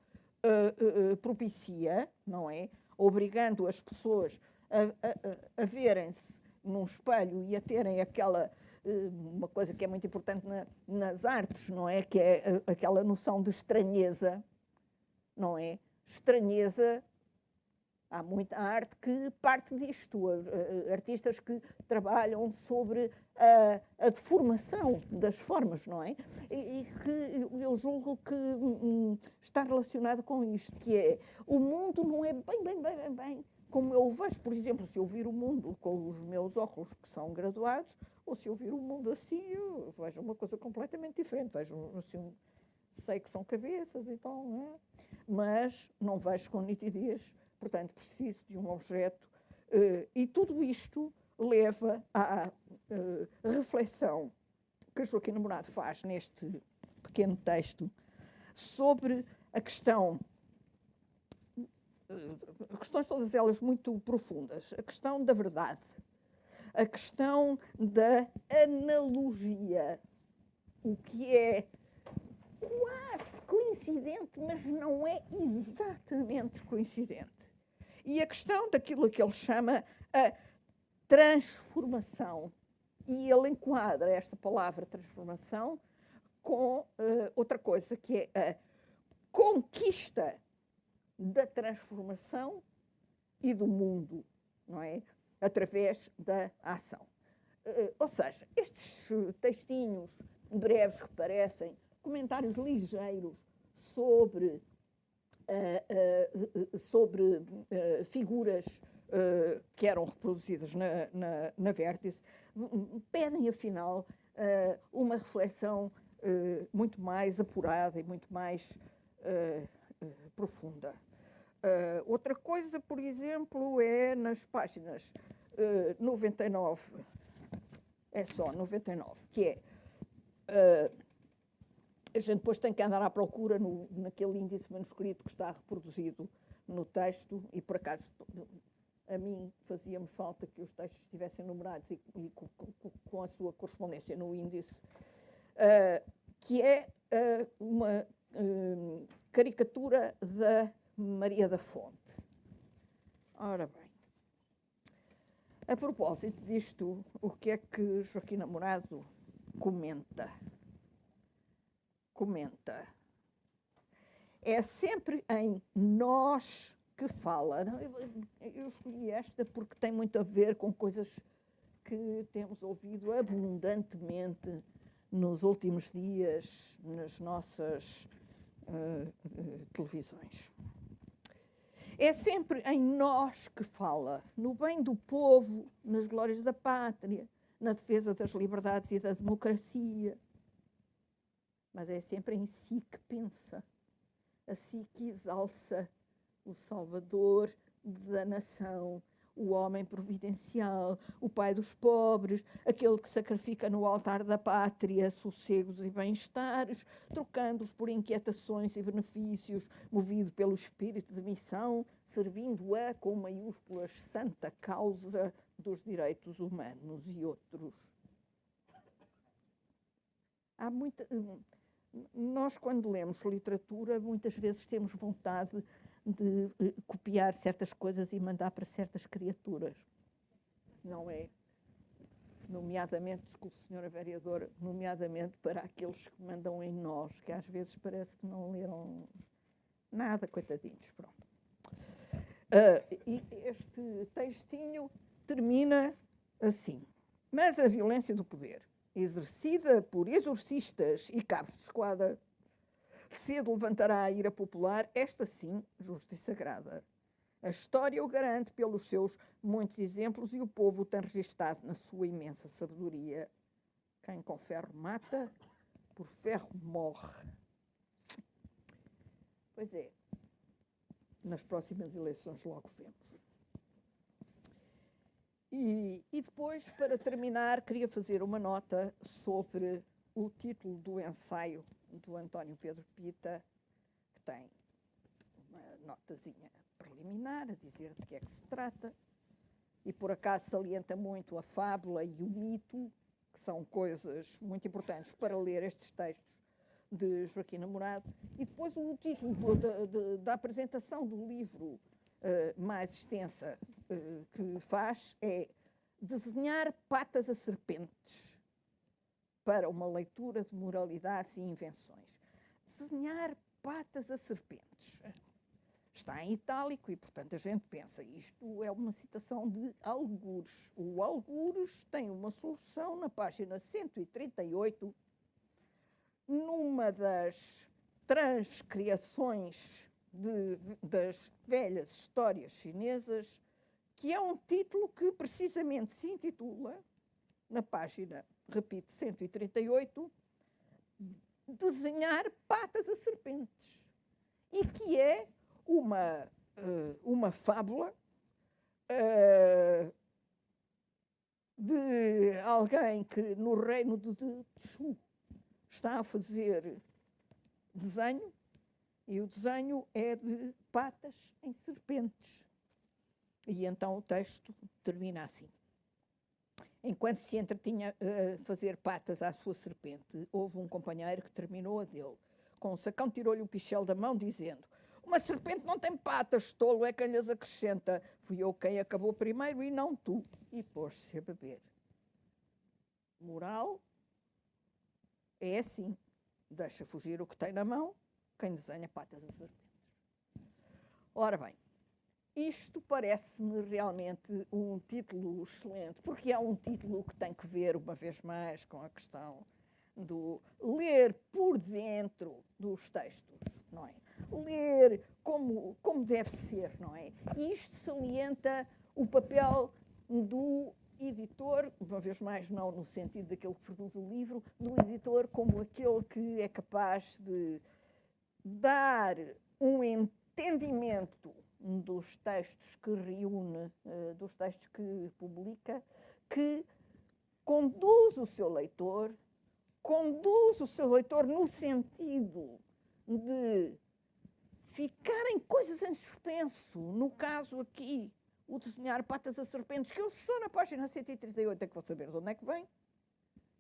propicia, não é? Obrigando as pessoas a verem-se num espelho e a terem aquela uma coisa que é muito importante nas artes, não é? Que é aquela noção de estranheza, não é? Estranheza, há muita arte que parte disto, artistas que trabalham sobre a deformação das formas, não é? E que eu julgo que está relacionado com isto, que é, o mundo não é bem como eu o vejo, por exemplo, se eu vir o mundo com os meus óculos, que são graduados, ou se eu vir o mundo assim, eu vejo uma coisa completamente diferente. Vejo assim, sei que são cabeças e tal, não é? Mas não vejo com nitidez, portanto, preciso de um objeto. E tudo isto leva à reflexão que Joaquim Namorado faz neste pequeno texto sobre a questão, questões todas elas muito profundas, a questão da verdade, a questão da analogia, o que é quase coincidente, mas não é exatamente coincidente. E a questão daquilo que ele chama a transformação. E ele enquadra esta palavra transformação com outra coisa, que é a conquista da transformação e do mundo, não é? Através da ação. Ou seja, estes textinhos breves que parecem comentários ligeiros sobre figuras que eram reproduzidas na Vértice, pedem, afinal, uma reflexão muito mais apurada e muito mais profunda. Outra coisa, por exemplo, é nas páginas 99, é só 99, que é... a gente depois tem que andar à procura naquele índice manuscrito que está reproduzido no texto, e por acaso a mim fazia-me falta que os textos estivessem numerados e com a sua correspondência no índice, que é uma caricatura da Maria da Fonte. Ora bem, a propósito disto, o que é que Joaquim Namorado comenta? É sempre em nós que fala. Eu escolhi esta porque tem muito a ver com coisas que temos ouvido abundantemente nos últimos dias nas nossas televisões. É sempre em nós que fala, no bem do povo, nas glórias da pátria, na defesa das liberdades e da democracia. Mas é sempre em si que pensa, a si que exalça o salvador da nação, o homem providencial, o pai dos pobres, aquele que sacrifica no altar da pátria sossegos e bem-estares, trocando-os por inquietações e benefícios, movido pelo espírito de missão, servindo-a com maiúsculas santa causa dos direitos humanos e outros. Há muita... Nós, quando lemos literatura, muitas vezes temos vontade de copiar certas coisas e mandar para certas criaturas, não é? nomeadamente, desculpe, senhora vereadora, nomeadamente para aqueles que mandam em nós, que às vezes parece que não leram nada, coitadinhos, pronto. E este textinho termina assim. Mas a violência do poder, exercida por exorcistas e cabos de esquadra, cedo levantará a ira popular, esta sim, justa e sagrada. A história o garante pelos seus muitos exemplos e o povo o tem registado na sua imensa sabedoria. Quem com ferro mata, por ferro morre. Pois é, nas próximas eleições logo vemos. E depois, para terminar, queria fazer uma nota sobre o título do ensaio do António Pedro Pita, que tem uma notazinha preliminar a dizer de que é que se trata, e por acaso salienta muito a fábula e o mito, que são coisas muito importantes para ler estes textos de Joaquim Namorado, e depois o título da apresentação do livro mais extensa que faz é Desenhar patas a serpentes para uma leitura de moralidades e invenções. Desenhar patas a serpentes. Está em itálico e, portanto, a gente pensa, isto é uma citação de Algures. O Algures tem uma solução na página 138, numa das transcriações das velhas histórias chinesas, que é um título que precisamente se intitula, na página, repito, 138, Desenhar patas a serpentes, e que é uma fábula de alguém que no reino de Chu está a fazer desenho, e o desenho é de patas em serpentes. E então o texto termina assim. Enquanto se entretinha a fazer patas à sua serpente, houve um companheiro que terminou a dele. Com um sacão tirou-lhe o pichel da mão, dizendo: uma serpente não tem patas, tolo é quem lhes acrescenta. Fui eu quem acabou primeiro e não tu. E pôs-se a beber. Moral é assim. Deixa fugir o que tem na mão quem desenha patas a serpentes. Ora bem, isto parece-me realmente um título excelente, porque é um título que tem que ver, uma vez mais, com a questão do ler por dentro dos textos, não é? Ler como deve ser, não é? E isto salienta o papel do editor, uma vez mais não no sentido daquele que produz o livro, do editor como aquele que é capaz de dar um entendimento dos textos que reúne, dos textos que publica, que conduz o seu leitor no sentido de ficarem coisas em suspenso. No caso aqui, o desenhar patas a serpentes, que eu só na página 138 é que vou saber de onde é que vem,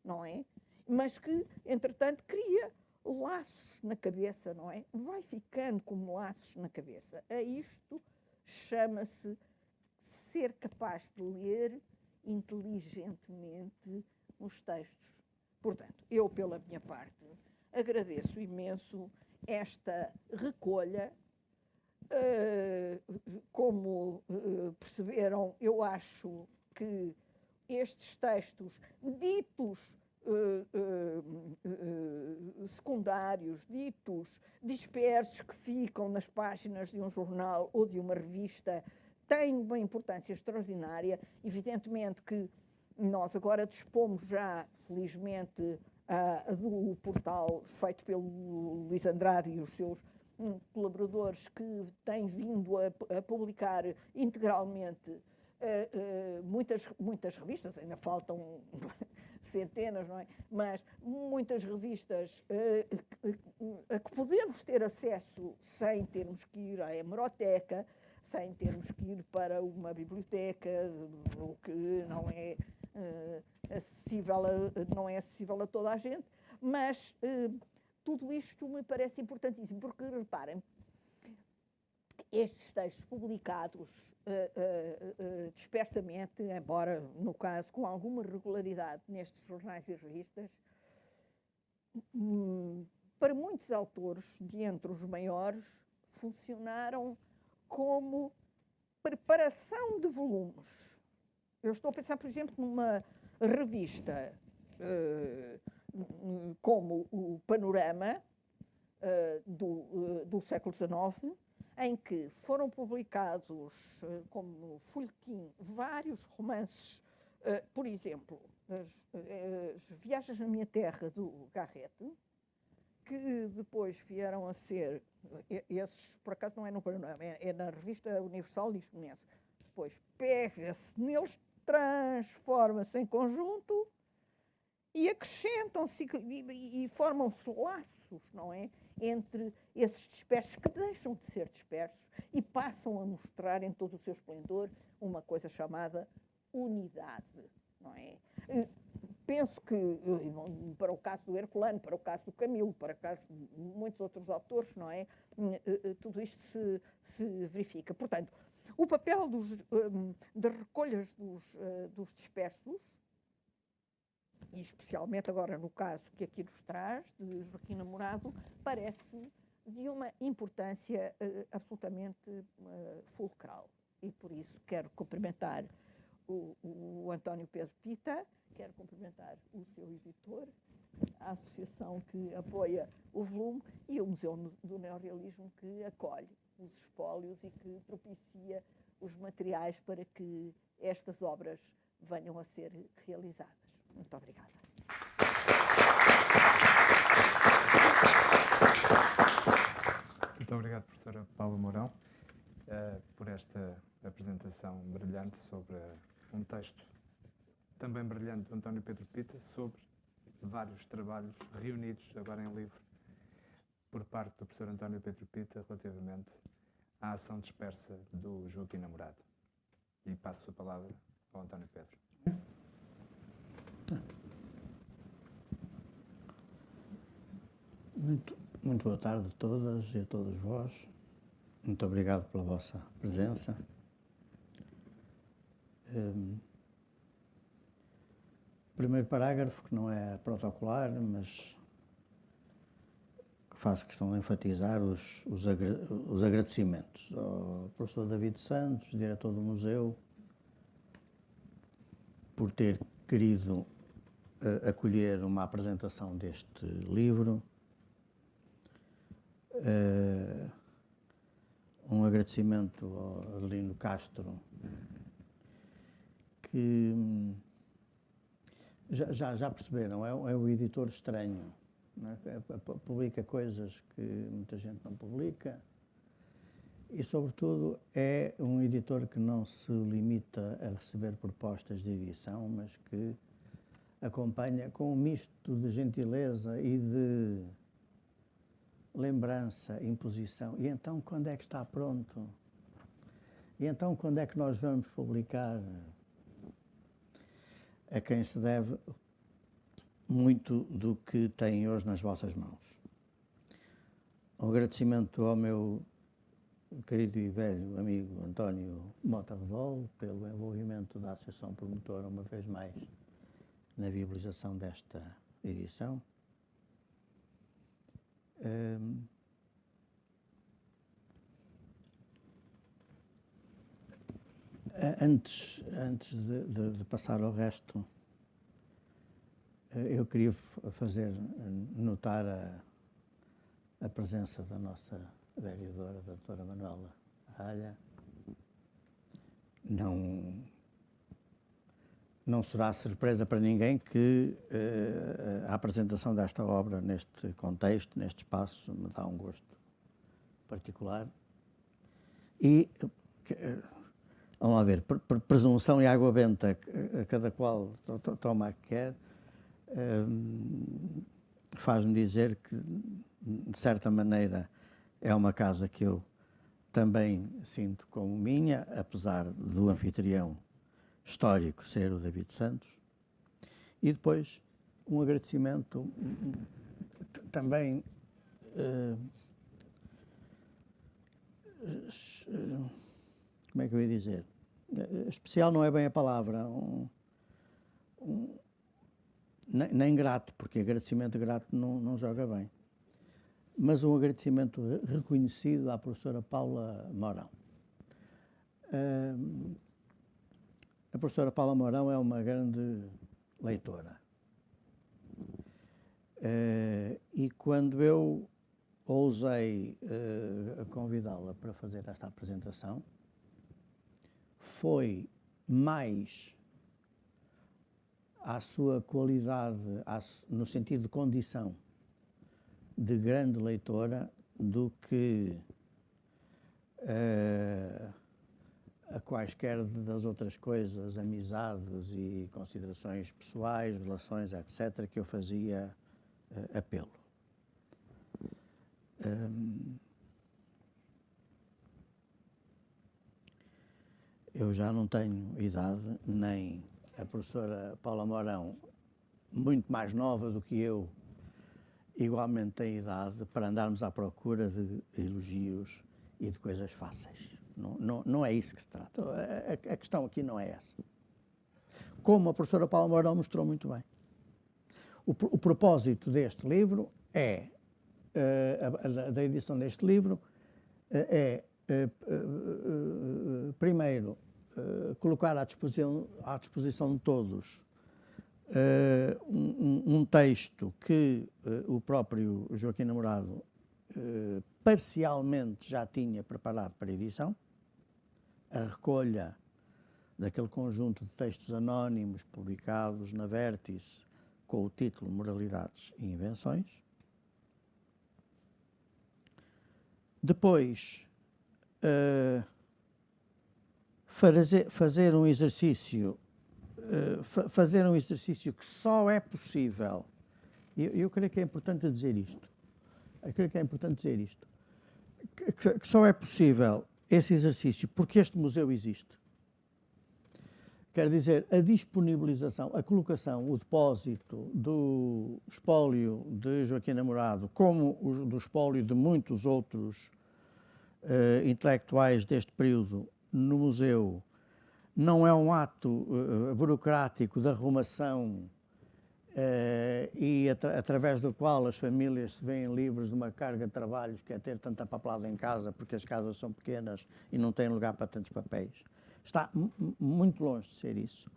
não é? Mas que, entretanto, cria laços na cabeça, não é? Vai ficando como laços na cabeça. A isto chama-se ser capaz de ler inteligentemente os textos. Portanto, eu, pela minha parte, agradeço imenso esta recolha. Como perceberam, eu acho que estes textos ditos secundários, ditos dispersos, que ficam nas páginas de um jornal ou de uma revista, têm uma importância extraordinária. Evidentemente que nós agora dispomos já, felizmente, do portal feito pelo Luís Andrade e os seus colaboradores, que têm vindo a publicar integralmente muitas revistas, ainda faltam centenas, não é? Mas muitas revistas a que podemos ter acesso sem termos que ir à hemeroteca, sem termos que ir para uma biblioteca, o que não é acessível a toda a gente, mas tudo isto me parece importantíssimo, porque, reparem, estes textos publicados dispersamente, embora, no caso, com alguma regularidade nestes jornais e revistas, para muitos autores, de entre os maiores, funcionaram como preparação de volumes. Eu estou a pensar, por exemplo, numa revista como o Panorama do século XIX, em que foram publicados, como no folhetim, vários romances, por exemplo, as Viagens na Minha Terra, do Garrett, que depois vieram a ser, esses por acaso não é no Panorama, é na Revista Universal Lisbonense. Depois pega-se neles, transforma-se em conjunto e acrescentam-se e formam-se laços, não é? Entre esses dispersos que deixam de ser dispersos e passam a mostrar em todo o seu esplendor uma coisa chamada unidade, não é? Penso que, para o caso do Herculano, para o caso do Camilo, para o caso de muitos outros autores, não é? Tudo isto se verifica. Portanto, o papel das recolhas dos dispersos, e especialmente agora no caso que aqui nos traz, de Joaquim Namorado, parece-me de uma importância absolutamente fulcral. E por isso quero cumprimentar o António Pedro Pita, quero cumprimentar o seu editor, a associação que apoia o volume e o Museu do Neorrealismo que acolhe os espólios e que propicia os materiais para que estas obras venham a ser realizadas. Muito obrigada. Muito obrigado, professora Paula Mourão, por esta apresentação brilhante sobre um texto também brilhante do António Pedro Pita sobre vários trabalhos reunidos agora em livro por parte do professor António Pedro Pita relativamente à ação dispersa do Joaquim Namorado. E passo a palavra ao António Pedro. Muito boa tarde a todas e a todos vós. Muito obrigado pela vossa presença. Primeiro parágrafo, que não é protocolar, mas que faço questão de enfatizar os agradecimentos ao professor David Santos, diretor do museu, por ter querido acolher uma apresentação deste livro. Um agradecimento ao Adelino Castro, que já perceberam, é um editor estranho, não é? Publica coisas que muita gente não publica e, sobretudo, é um editor que não se limita a receber propostas de edição, mas que acompanha com um misto de gentileza e de lembrança, imposição. E então, quando é que está pronto? E então, quando é que nós vamos publicar? A quem se deve muito do que têm hoje nas vossas mãos. Um agradecimento ao meu querido e velho amigo António Mota Redol pelo envolvimento da Associação Promotora, uma vez mais, na viabilização desta edição. Antes de passar ao resto, eu queria fazer notar a presença da nossa vereadora, a doutora Manuela Ralha. Não será surpresa para ninguém que a apresentação desta obra neste contexto, neste espaço, me dá um gosto particular. E vamos lá ver, presunção e água benta, cada qual toma a que quer, faz-me dizer que, de certa maneira, é uma casa que eu também sinto como minha, apesar do anfitrião histórico ser o David Santos. E depois, um agradecimento também como é que eu ia dizer? Especial não é bem a palavra, nem grato, porque agradecimento grato não joga bem, mas um agradecimento reconhecido à professora Paula Mourão. A professora Paula Mourão é uma grande leitora. E quando eu ousei convidá-la para fazer esta apresentação, foi mais à sua qualidade, no sentido de condição de grande leitora, do que a quaisquer das outras coisas, amizades e considerações pessoais, relações, etc., que eu fazia apelo. Eu já não tenho idade, nem a professora Paula Mourão, muito mais nova do que eu, igualmente tem idade para andarmos à procura de elogios e de coisas fáceis. Não é isso que se trata. A questão aqui não é essa. Como a professora Paula Mourão mostrou muito bem. O propósito deste livro da edição deste livro, primeiro, colocar à disposição de todos um texto que o próprio Joaquim Namorado parcialmente já tinha preparado para edição, a recolha daquele conjunto de textos anónimos publicados na Vértice com o título Moralidades e Invenções. Depois, fazer um exercício que só é possível, eu creio que é importante dizer isto, que só é possível esse exercício porque este museu existe. Quer dizer, a disponibilização, a colocação, o depósito do espólio de Joaquim Namorado, como do espólio de muitos outros intelectuais deste período no museu, não é um ato burocrático de arrumação e através do qual as famílias se veem livres de uma carga de trabalhos que é ter tanta papelada em casa porque as casas são pequenas e não têm lugar para tantos papéis. Está muito longe de ser isso.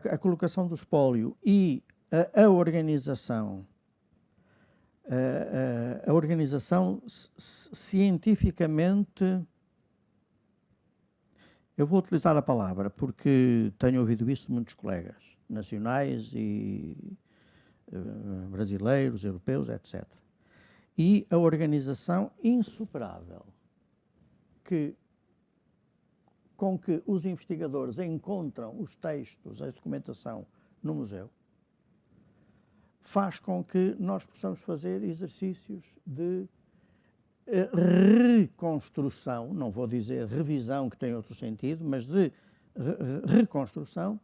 A colocação do espólio e a organização cientificamente, eu vou utilizar a palavra porque tenho ouvido isso de muitos colegas nacionais e brasileiros, europeus, etc. E a organização insuperável com que os investigadores encontram os textos, a documentação no museu, faz com que nós possamos fazer exercícios de reconstrução, não vou dizer revisão, que tem outro sentido, mas de reconstrução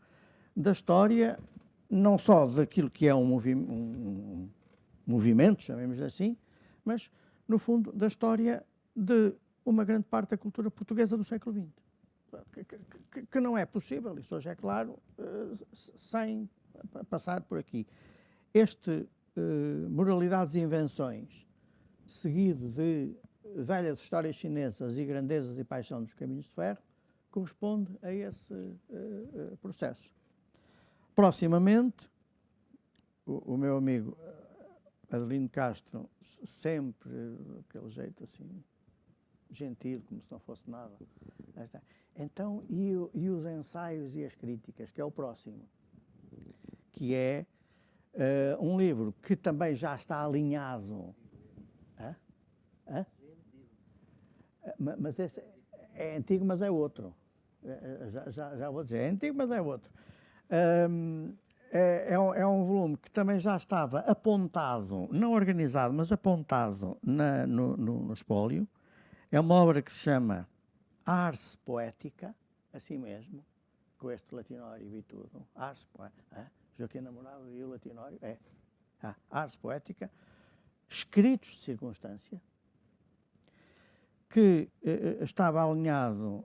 da história, não só daquilo que é um movimento, chamemos-lhe assim, mas, no fundo, da história de uma grande parte da cultura portuguesa do século XX. Que não é possível, isso hoje é claro, sem passar por aqui. Este Moralidades e Invenções, seguido de Velhas Histórias Chinesas e Grandezas e Paixão dos Caminhos de Ferro, corresponde a esse processo. Proximamente, o meu amigo Adelino Castro, sempre aquele jeito assim, gentil, como se não fosse nada. Então, e os ensaios e as críticas, que é o próximo, que é um livro que também já está alinhado. Mas esse é antigo, mas é outro. Já vou dizer, é antigo, mas é outro. É um volume que também já estava apontado, não organizado, mas apontado no espólio. É uma obra que se chama Ars Poética, assim mesmo, com este latinório e tudo. Ars Poética. Joaquim Namorado e o latinório. Ars Poética. escritos de circunstância, que estava alinhado,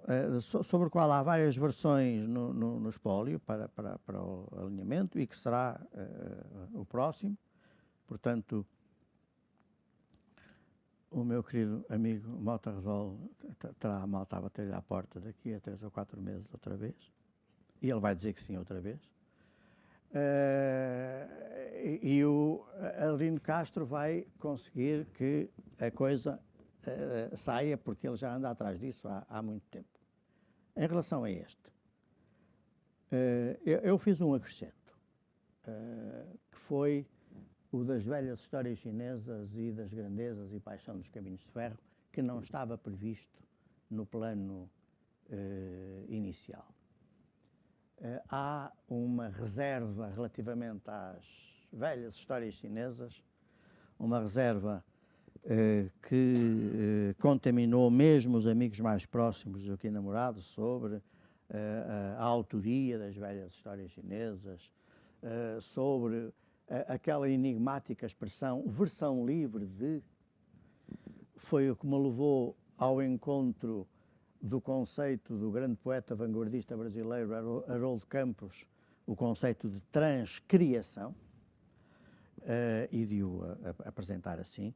sobre o qual há várias versões no espólio para o alinhamento e que será o próximo. Portanto, o meu querido amigo Mota Resol terá a malta a bater-lhe à porta daqui a 3 ou 4 meses outra vez. E ele vai dizer que sim outra vez. E o Adelino Castro vai conseguir que a coisa saia, porque ele já anda atrás disso há muito tempo. Em relação a este, eu fiz um acrescento, que foi o das velhas histórias chinesas e das grandezas e paixão dos caminhos de ferro, que não estava previsto no plano inicial. Há uma reserva relativamente às velhas histórias chinesas, uma reserva que contaminou mesmo os amigos mais próximos de Joaquim Namorado sobre a autoria das velhas histórias chinesas, sobre aquela enigmática expressão versão livre de, foi o que me levou ao encontro do conceito do grande poeta vanguardista brasileiro Haroldo Campos, o conceito de transcriação, e de o apresentar assim.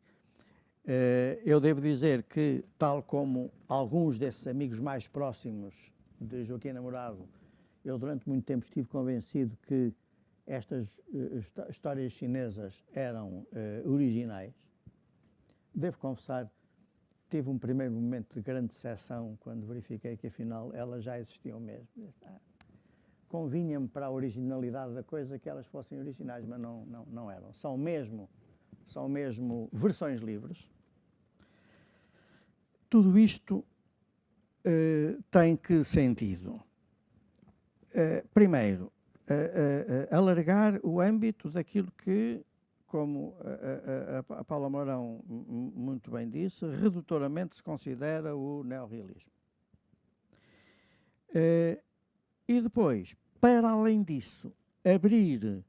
Eu devo dizer que, tal como alguns desses amigos mais próximos de Joaquim Namorado, eu durante muito tempo estive convencido que estas histórias chinesas eram originais. Devo confessar, tive um primeiro momento de grande decepção quando verifiquei que afinal elas já existiam mesmo. Convinha-me para a originalidade da coisa que elas fossem originais, mas não eram. São mesmo versões livres. Tudo isto tem que sentido? Primeiro, alargar o âmbito daquilo que, como a Paula Mourão muito bem disse, redutoramente se considera o neorrealismo. E depois, para além disso, abrir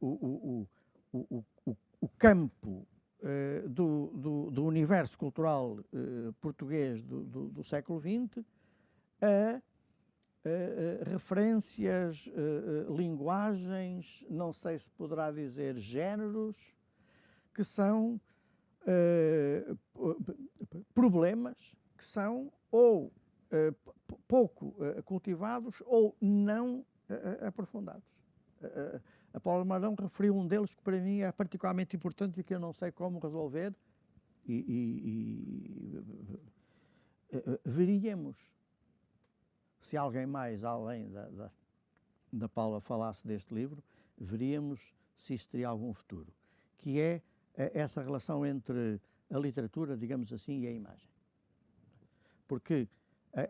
o campo do universo cultural português do século XX a referências, linguagens, não sei se poderá dizer géneros, que são problemas que são ou pouco cultivados ou não aprofundados. A Paula Mourão referiu um deles que para mim é particularmente importante e que eu não sei como resolver veríamos se alguém mais, além da Paula, falasse deste livro, veríamos se isto teria algum futuro, que é essa relação entre a literatura, digamos assim, e a imagem. Porque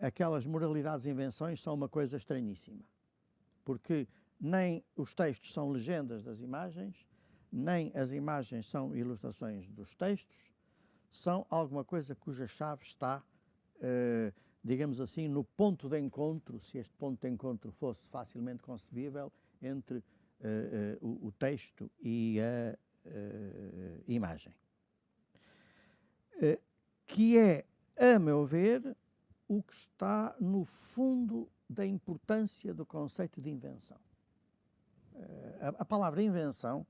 aquelas moralidades e invenções são uma coisa estranhíssima, porque nem os textos são legendas das imagens, nem as imagens são ilustrações dos textos, são alguma coisa cuja chave está, digamos assim, no ponto de encontro, se este ponto de encontro fosse facilmente concebível, entre o texto e a imagem. Que é, a meu ver, o que está no fundo da importância do conceito de invenção. A palavra invenção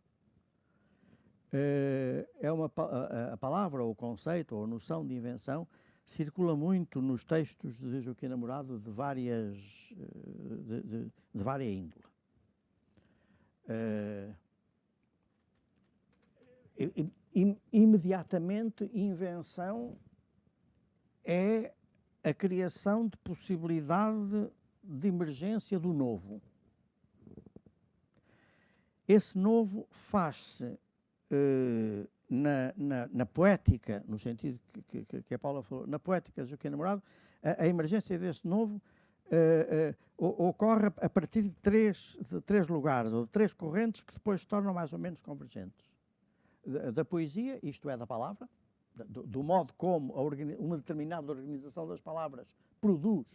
a palavra, ou o conceito, ou a noção de invenção circula muito nos textos de Joaquim Namorado de vária índole. Imediatamente, invenção é a criação de possibilidade de emergência do novo. Esse novo faz-se na poética, no sentido que a Paula falou, na poética de Joaquim Namorado, a emergência desse novo ocorre a partir de três lugares, ou de três correntes que depois se tornam mais ou menos convergentes. Da poesia, isto é, da palavra, do modo como uma determinada organização das palavras produz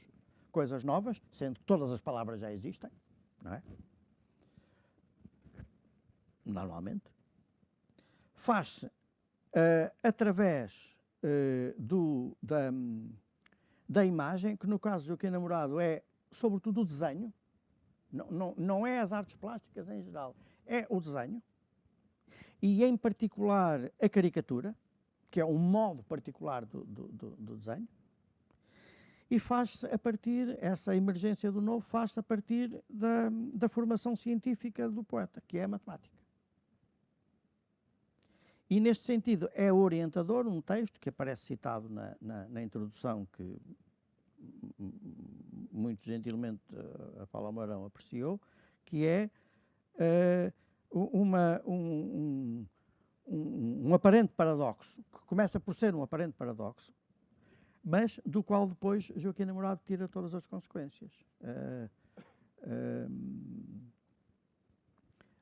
coisas novas, sendo que todas as palavras já existem, não é? Normalmente. faz-se através da imagem, que no caso do Joaquim Namorado é sobretudo o desenho, não é as artes plásticas em geral, é o desenho, e em particular a caricatura, que é um modo particular do desenho, e faz-se a partir, essa emergência do novo faz-se a partir da formação científica do poeta, que é a matemática. E neste sentido é orientador um texto que aparece citado na introdução, que muito gentilmente a Paula Mourão apreciou, que é um aparente paradoxo, que começa por ser um aparente paradoxo, mas do qual depois Joaquim Namorado tira todas as consequências.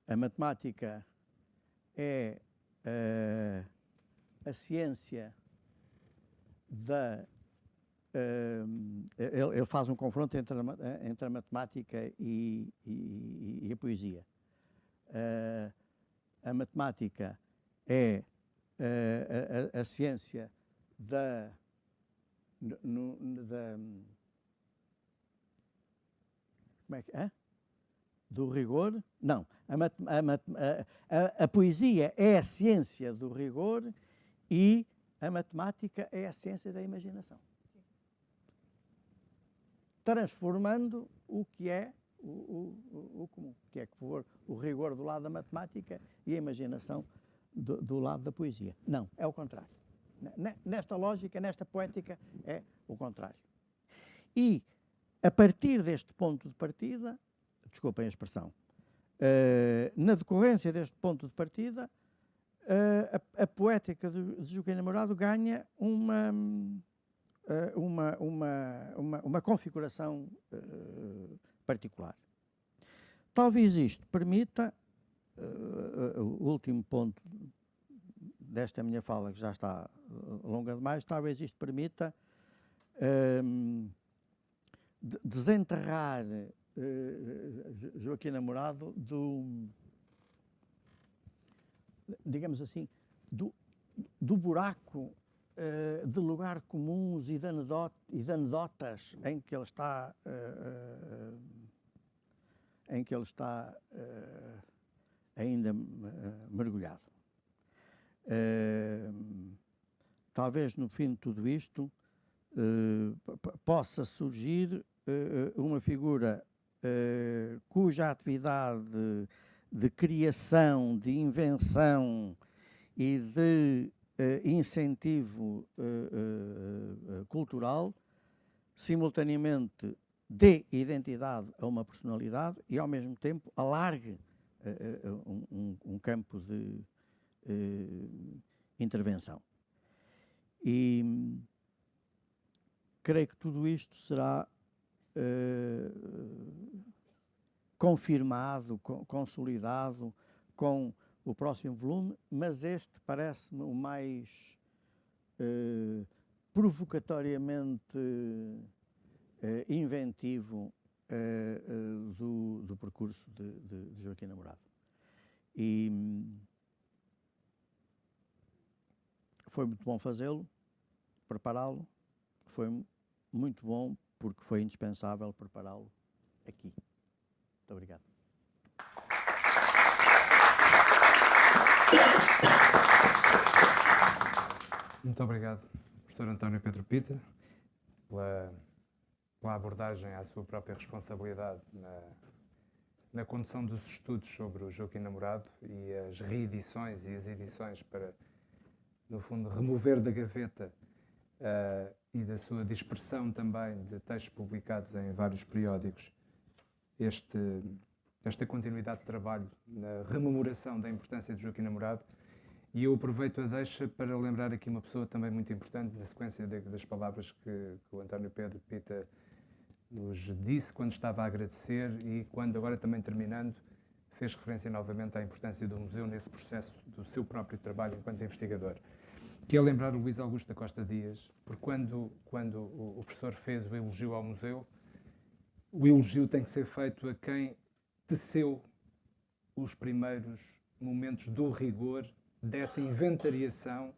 A matemática é a ciência ele faz um confronto entre a matemática e a poesia. A matemática é a ciência como é que é? Do rigor? Não. A poesia é a ciência do rigor e a matemática é a ciência da imaginação. Transformando o que é o comum, que é pôr o rigor do lado da matemática e a imaginação do lado da poesia. Não, é o contrário. Nesta lógica, nesta poética, é o contrário. E, a partir deste ponto de partida, desculpem a expressão, na decorrência deste ponto de partida, a poética de Joaquim Namorado ganha uma configuração particular. Talvez isto permita, o último ponto desta minha fala, que já está longa demais, talvez isto permita desenterrar Joaquim Namorado digamos assim, do buraco de lugar comuns e de anedotas em que ele está ainda mergulhado. Talvez no fim de tudo isto possa surgir uma figura cuja atividade de criação, de invenção e de incentivo cultural simultaneamente dê identidade a uma personalidade e ao mesmo tempo alargue um campo de intervenção. E creio que tudo isto será confirmado, consolidado com o próximo volume, mas este parece-me o mais provocatoriamente inventivo do percurso de Joaquim Namorado. E foi muito bom fazê-lo, prepará-lo, foi muito bom porque foi indispensável prepará-lo aqui. Muito obrigado. Muito obrigado, professor António Pedro Pita, pela abordagem à sua própria responsabilidade na condução dos estudos sobre o Joaquim Namorado e as reedições e as edições para, no fundo, remover da gaveta e da sua dispersão também de textos publicados em vários periódicos esta continuidade de trabalho na rememoração da importância de Joaquim Namorado. E eu aproveito a deixa para lembrar aqui uma pessoa também muito importante, na sequência das palavras que o António Pedro Pita nos disse quando estava a agradecer e quando, agora também terminando, fez referência novamente à importância do museu nesse processo do seu próprio trabalho enquanto investigador. Que é lembrar o Luís Augusto da Costa Dias, porque quando o professor fez o elogio ao museu, o elogio tem que ser feito a quem teceu os primeiros momentos do rigor dessa inventariação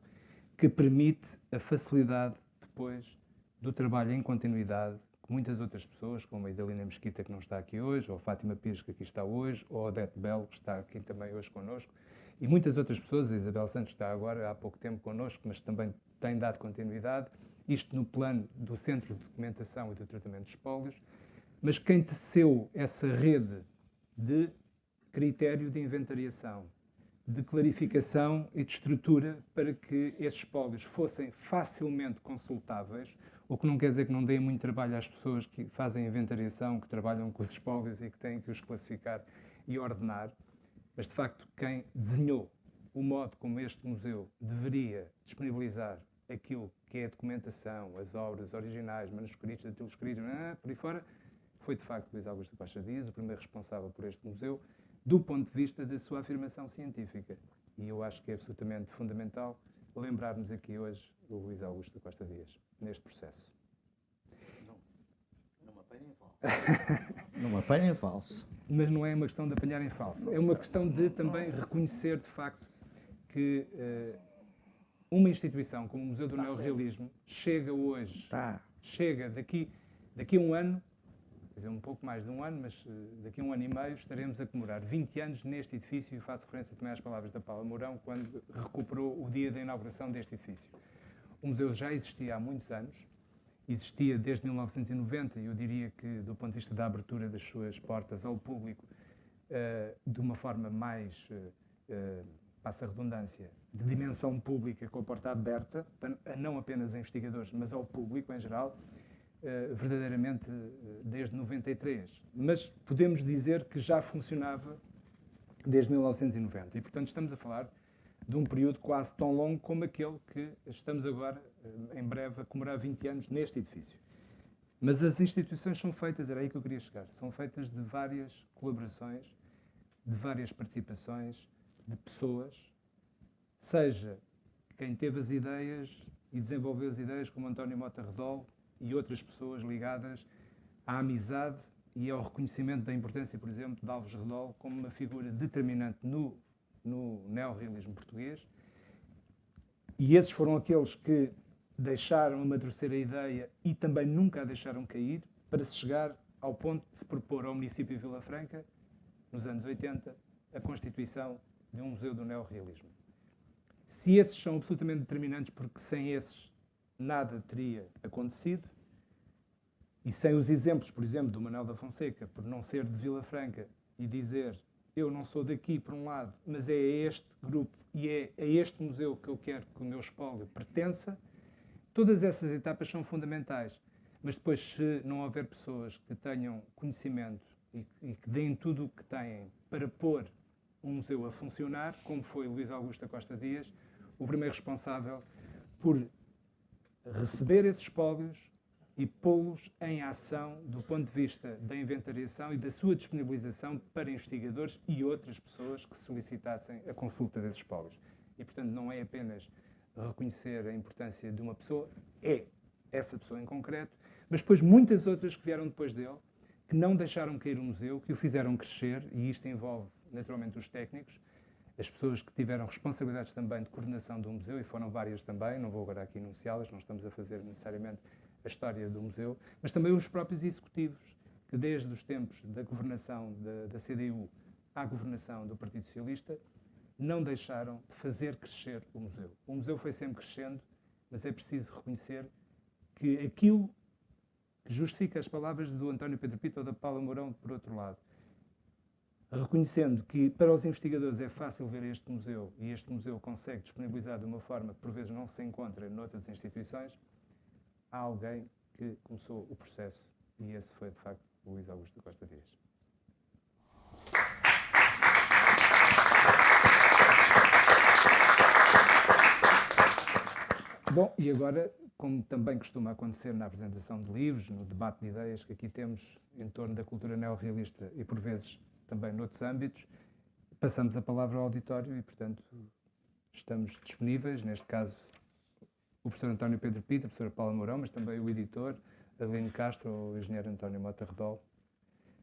que permite a facilidade depois do trabalho em continuidade que muitas outras pessoas, como a Idalina Mesquita, que não está aqui hoje, ou a Fátima Pires, que aqui está hoje, ou a Odete Belo, que está aqui também hoje connosco, e muitas outras pessoas, a Isabel Santos está agora há pouco tempo connosco, mas também tem dado continuidade, isto no plano do Centro de Documentação e do Tratamento de Espólios, mas quem teceu essa rede de critério de inventariação, de clarificação e de estrutura para que esses espólios fossem facilmente consultáveis, o que não quer dizer que não deem muito trabalho às pessoas que fazem inventariação, que trabalham com os espólios e que têm que os classificar e ordenar, mas de facto quem desenhou o modo como este museu deveria disponibilizar aquilo que é a documentação, as obras originais, manuscritos, datiloscritos, por aí fora, foi de facto Luís Augusto Costa Dias, o primeiro responsável por este museu, do ponto de vista da sua afirmação científica. E eu acho que é absolutamente fundamental lembrarmos aqui hoje o Luís Augusto Costa Dias, neste processo. Não me apanhem falso. Não me apanhem falso. Mas não é uma questão de apanhar em falso, é uma questão de também reconhecer, de facto, que uma instituição como o Museu do Neorrealismo chega hoje, chega daqui a um ano, quer dizer, um pouco mais de um ano, mas daqui a um ano e meio estaremos a comemorar 20 anos neste edifício, e faço referência também às palavras da Paula Mourão, quando recuperou o dia da inauguração deste edifício. O museu já existia há muitos anos, existia desde 1990, e eu diria que, do ponto de vista da abertura das suas portas ao público, de uma forma mais, passa a redundância, de dimensão pública, com a porta aberta, não apenas a investigadores, mas ao público em geral, verdadeiramente desde 93. Mas podemos dizer que já funcionava desde 1990. E, portanto, estamos a falar de um período quase tão longo como aquele que estamos agora, em breve, a comemorar 20 anos neste edifício. Mas as instituições são feitas, era aí que eu queria chegar, são feitas de várias colaborações, de várias participações, de pessoas, seja quem teve as ideias e desenvolveu as ideias, como António Mota Redol, e outras pessoas ligadas à amizade e ao reconhecimento da importância, por exemplo, de Alves Redol como uma figura determinante no neorrealismo português. E esses foram aqueles que deixaram amadurecer a ideia e também nunca a deixaram cair, para se chegar ao ponto de se propor ao município de Vila Franca, nos anos 80, a constituição de um museu do neorrealismo. Se esses são absolutamente determinantes, porque sem esses nada teria acontecido, e sem os exemplos, por exemplo, do Manuel da Fonseca, por não ser de Vila Franca, e dizer, eu não sou daqui, por um lado, mas é a este grupo e é a este museu que eu quero que o meu espólio pertença, todas essas etapas são fundamentais. Mas depois, se não houver pessoas que tenham conhecimento e que deem tudo o que têm para pôr um museu a funcionar, como foi Luís Augusto Costa Dias, o primeiro responsável por receber esses espólios e pô-los em ação do ponto de vista da inventariação e da sua disponibilização para investigadores e outras pessoas que solicitassem a consulta desses espólios. E, portanto, não é apenas reconhecer a importância de uma pessoa, é essa pessoa em concreto, mas depois muitas outras que vieram depois dele, que não deixaram cair o museu, que o fizeram crescer, e isto envolve naturalmente os técnicos, as pessoas que tiveram responsabilidades também de coordenação do museu, e foram várias também, não vou agora aqui enunciá-las, não estamos a fazer necessariamente a história do museu, mas também os próprios executivos, que desde os tempos da governação da CDU à governação do Partido Socialista, não deixaram de fazer crescer o museu. O museu foi sempre crescendo, mas é preciso reconhecer que aquilo que justifica as palavras do António Pedro Pita ou da Paula Mourão, por outro lado, reconhecendo que para os investigadores é fácil ver este museu e este museu consegue disponibilizar de uma forma que por vezes não se encontra noutras instituições, há alguém que começou o processo e esse foi, de facto, o Luís Augusto Costa Dias. Bom, e agora, como também costuma acontecer na apresentação de livros, no debate de ideias que aqui temos em torno da cultura neorrealista e, por vezes, também noutros âmbitos, passamos a palavra ao auditório e, portanto, estamos disponíveis, neste caso, o professor António Pedro Pita, a professora Paula Mourão, mas também o editor, Adelino Castro ou o engenheiro António Mota Redol,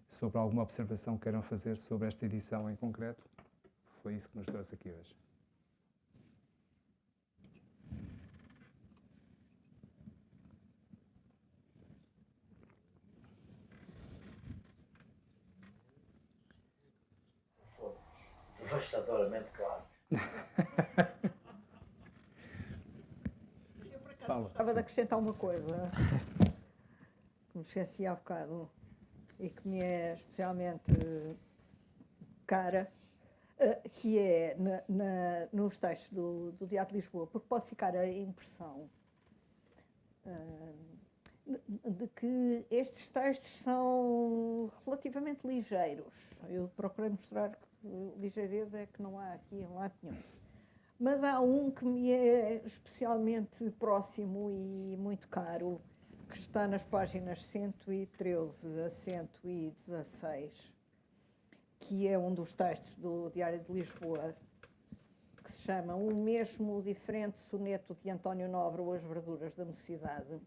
sobre alguma observação que queiram fazer sobre esta edição em concreto. Foi isso que nos trouxe aqui hoje. devastadoramente claro. Eu, por acaso, Fala, gostava de sim. acrescentar uma coisa que me esqueci há bocado e que me é especialmente cara, que é nos textos do Diário de Lisboa, porque pode ficar a impressão de que estes textos são relativamente ligeiros. Eu procurei mostrar que ligeireza é que não há aqui em lado nenhum. Mas há um que me é especialmente próximo e muito caro, que está nas páginas 113 a 116, que é um dos textos do Diário de Lisboa, que se chama Um Mesmo Diferente Soneto de António Nobre ou As Verduras da Mocidade,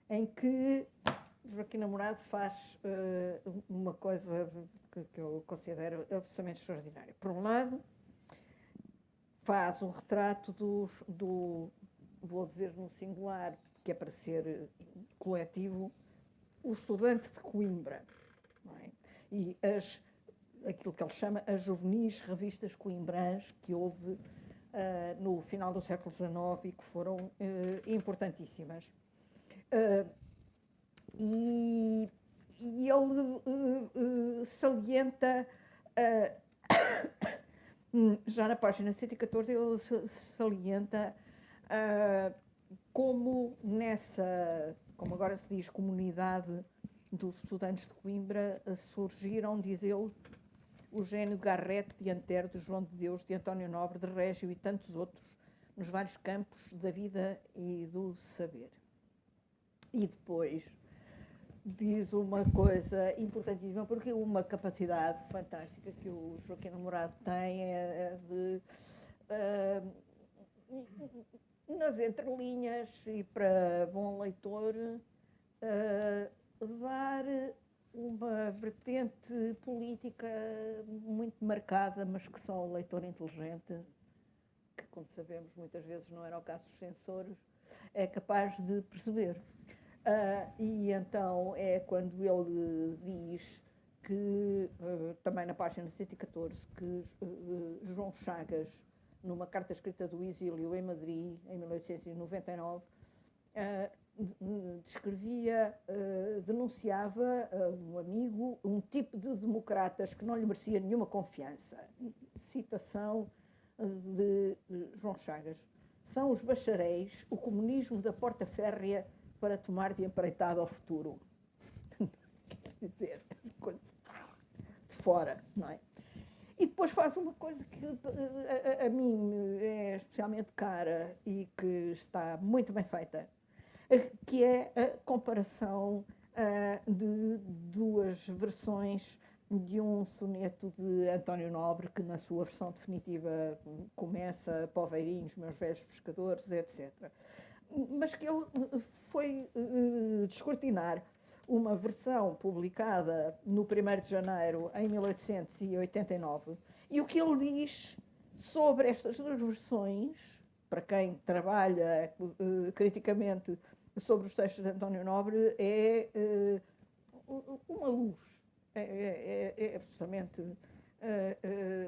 em que Joaquim Namorado faz uma coisa que eu considero absolutamente extraordinária. Por um lado, faz um retrato vou dizer no singular, que é para ser coletivo, o estudante de Coimbra. Não é? E aquilo que ele chama as juvenis revistas coimbrãs que houve no final do século XIX e que foram importantíssimas. E ele salienta, já na página 114, ele salienta como como agora se diz, comunidade dos estudantes de Coimbra, surgiram, diz ele, o gênio de Garrett, de Antero, de João de Deus, de António Nobre, de Régio e tantos outros, nos vários campos da vida e do saber. E depois diz uma coisa importantíssima, porque uma capacidade fantástica que o Joaquim Namorado tem é de, nas entrelinhas e para bom leitor, dar uma vertente política muito marcada, mas que só o leitor inteligente, que, como sabemos, muitas vezes não era o caso dos censores, é capaz de perceber. E então é quando ele diz que, também na página 114, que João Chagas, numa carta escrita do exílio em Madrid, em 1899, descrevia, denunciava um amigo, um tipo de democratas que não lhe merecia nenhuma confiança. Citação de João Chagas. São os bacharéis, o comunismo da porta férrea para tomar de empreitada ao futuro. Quer dizer, de fora, não é? E depois faz uma coisa que a mim é especialmente cara e que está muito bem feita, que é a comparação de duas versões de um soneto de António Nobre, que na sua versão definitiva começa Poveirinhos, meus velhos pescadores, etc. Mas que ele foi descortinar uma versão publicada no 1º de janeiro em 1889, e o que ele diz sobre estas duas versões, para quem trabalha criticamente sobre os textos de António Nobre, é uma luz. É absolutamente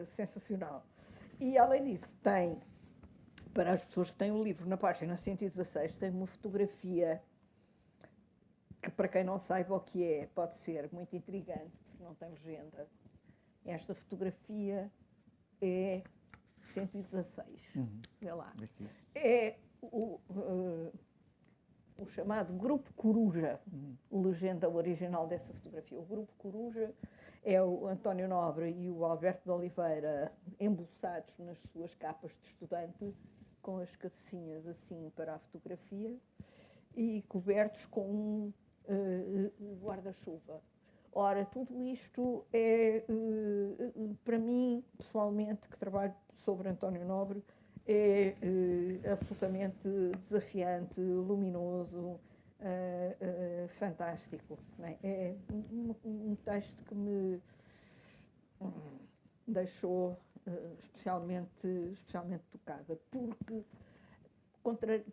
sensacional. E, além disso, tem, para as pessoas que têm o livro, na página 116, tem uma fotografia que, para quem não saiba o que é, pode ser muito intrigante, porque não tem legenda. Esta fotografia é 116. Vê lá. É o chamado Grupo Coruja, legenda original dessa fotografia. O Grupo Coruja é o António Nobre e o Alberto de Oliveira embolsados nas suas capas de estudante, com as cabecinhas assim para a fotografia e cobertos com um guarda-chuva. Ora, tudo isto é, para mim, pessoalmente, que trabalho sobre António Nobre, é absolutamente desafiante, luminoso, fantástico. Não é? É um texto que me deixou especialmente tocada, porque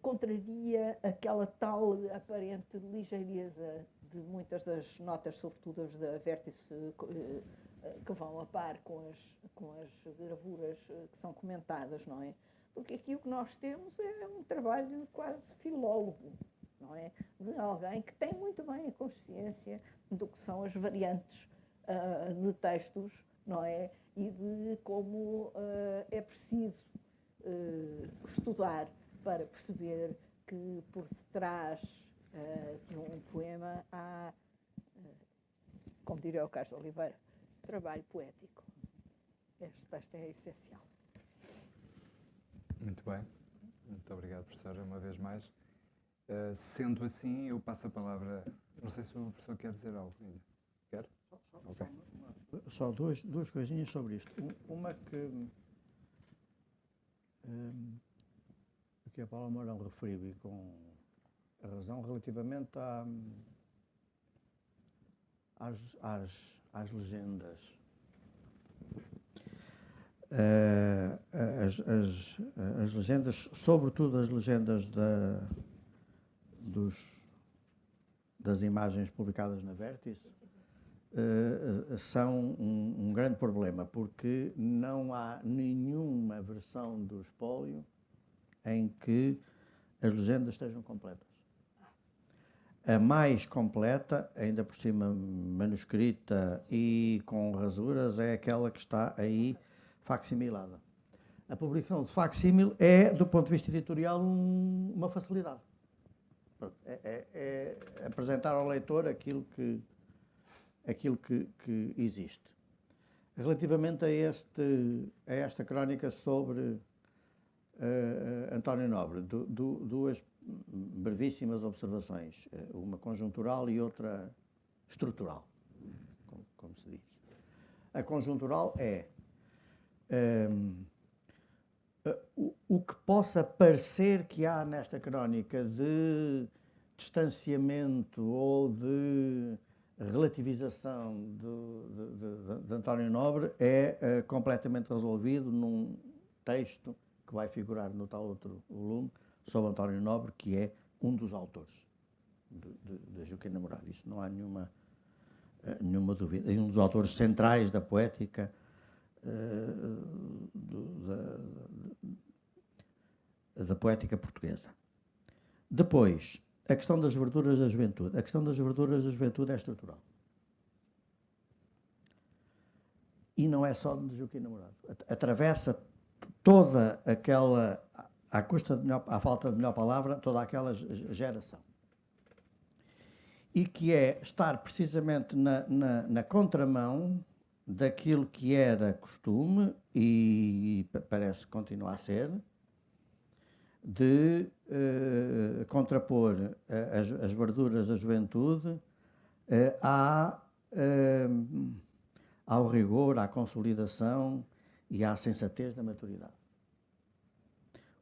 contraria aquela tal aparente ligeireza de muitas das notas, sobretudo as da Vértice que vão a par com as gravuras que são comentadas, não é? Porque aqui o que nós temos é um trabalho quase filólogo, não é? De alguém que tem muito bem a consciência do que são as variantes de textos, não é? E de como é preciso estudar para perceber que por detrás de um poema há, como diria o Carlos de Oliveira, trabalho poético. Este texto é essencial. Muito bem. Muito obrigado, professora, uma vez mais. Sendo assim, eu passo a palavra. Não sei se o professor quer dizer algo. Quer? Ok. Só duas coisinhas sobre isto. Uma que a Paula Mourão referiu, e com a razão, relativamente às legendas. As legendas, sobretudo as legendas das imagens publicadas na Vértice, são um grande problema, porque não há nenhuma versão do espólio em que as legendas estejam completas. A mais completa, ainda por cima manuscrita e com rasuras, é aquela que está aí facsimilada. A publicação de facsímil é, do ponto de vista editorial, uma facilidade. É apresentar ao leitor aquilo que existe. Relativamente a esta crónica sobre António Nobre, duas brevíssimas observações, uma conjuntural e outra estrutural, como se diz. A conjuntural é o que possa parecer que há nesta crónica de distanciamento ou de relativização de António Nobre é completamente resolvido num texto que vai figurar no tal outro volume sobre António Nobre, que é um dos autores de Joaquim Namorado. Isso não há nenhuma dúvida. É um dos autores centrais da poética da poética portuguesa. Depois, a questão das verduras da juventude. A questão das verduras da juventude é estrutural. E não é só de Joaquim Namorado. Atravessa toda aquela, à falta de melhor palavra, toda aquela geração. E que é estar precisamente na contramão daquilo que era costume, e parece continuar a ser, de contrapor as verduras da juventude ao rigor, à consolidação e à sensatez da maturidade.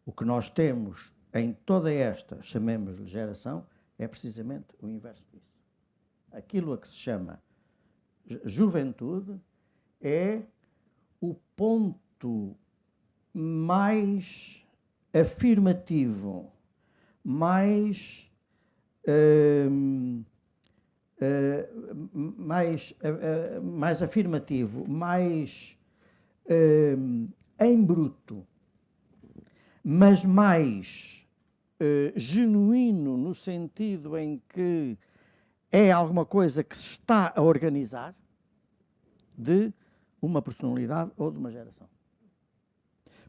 O que nós temos em toda esta, chamemos-lhe geração, é precisamente o inverso disso. Aquilo a que se chama juventude é o ponto mais afirmativo, mais afirmativo, mais em bruto, mas mais genuíno no sentido em que é alguma coisa que se está a organizar de uma personalidade ou de uma geração.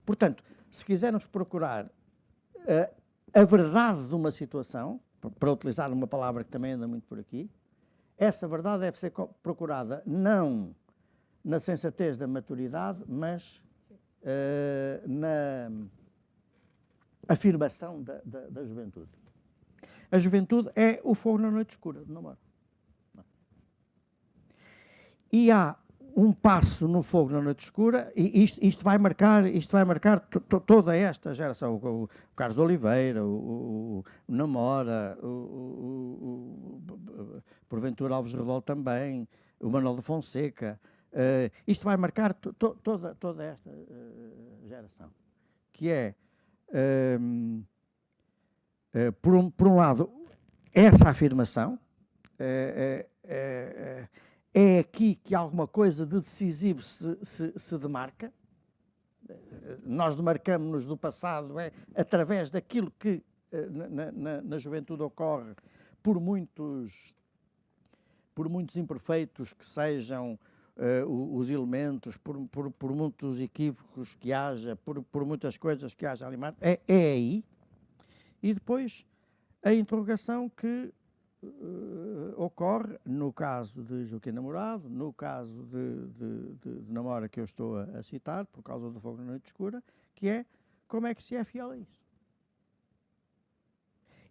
Portanto, se quisermos procurar a verdade de uma situação, para utilizar uma palavra que também anda muito por aqui, essa verdade deve ser procurada não na sensatez da maturidade, mas na afirmação da juventude. A juventude é o fogo na noite escura, de namoro. E há um passo no fogo na noite escura, e isto vai marcar toda esta geração. O Carlos Oliveira, o Namora, porventura Alves Redol também, o Manuel de Fonseca. Isto vai marcar toda esta geração, que é, por um lado, essa afirmação, é aqui que alguma coisa de decisivo se demarca. Nós demarcamos-nos do passado através daquilo que na juventude ocorre por muitos imperfeitos que sejam os elementos, por muitos equívocos que haja, por muitas coisas que haja ali, é aí. E depois a interrogação que ocorre no caso de Joaquim Namorado, no caso de Namora que eu estou a citar, por causa do Fogo na Noite Escura, que é como é que se é fiel a isso.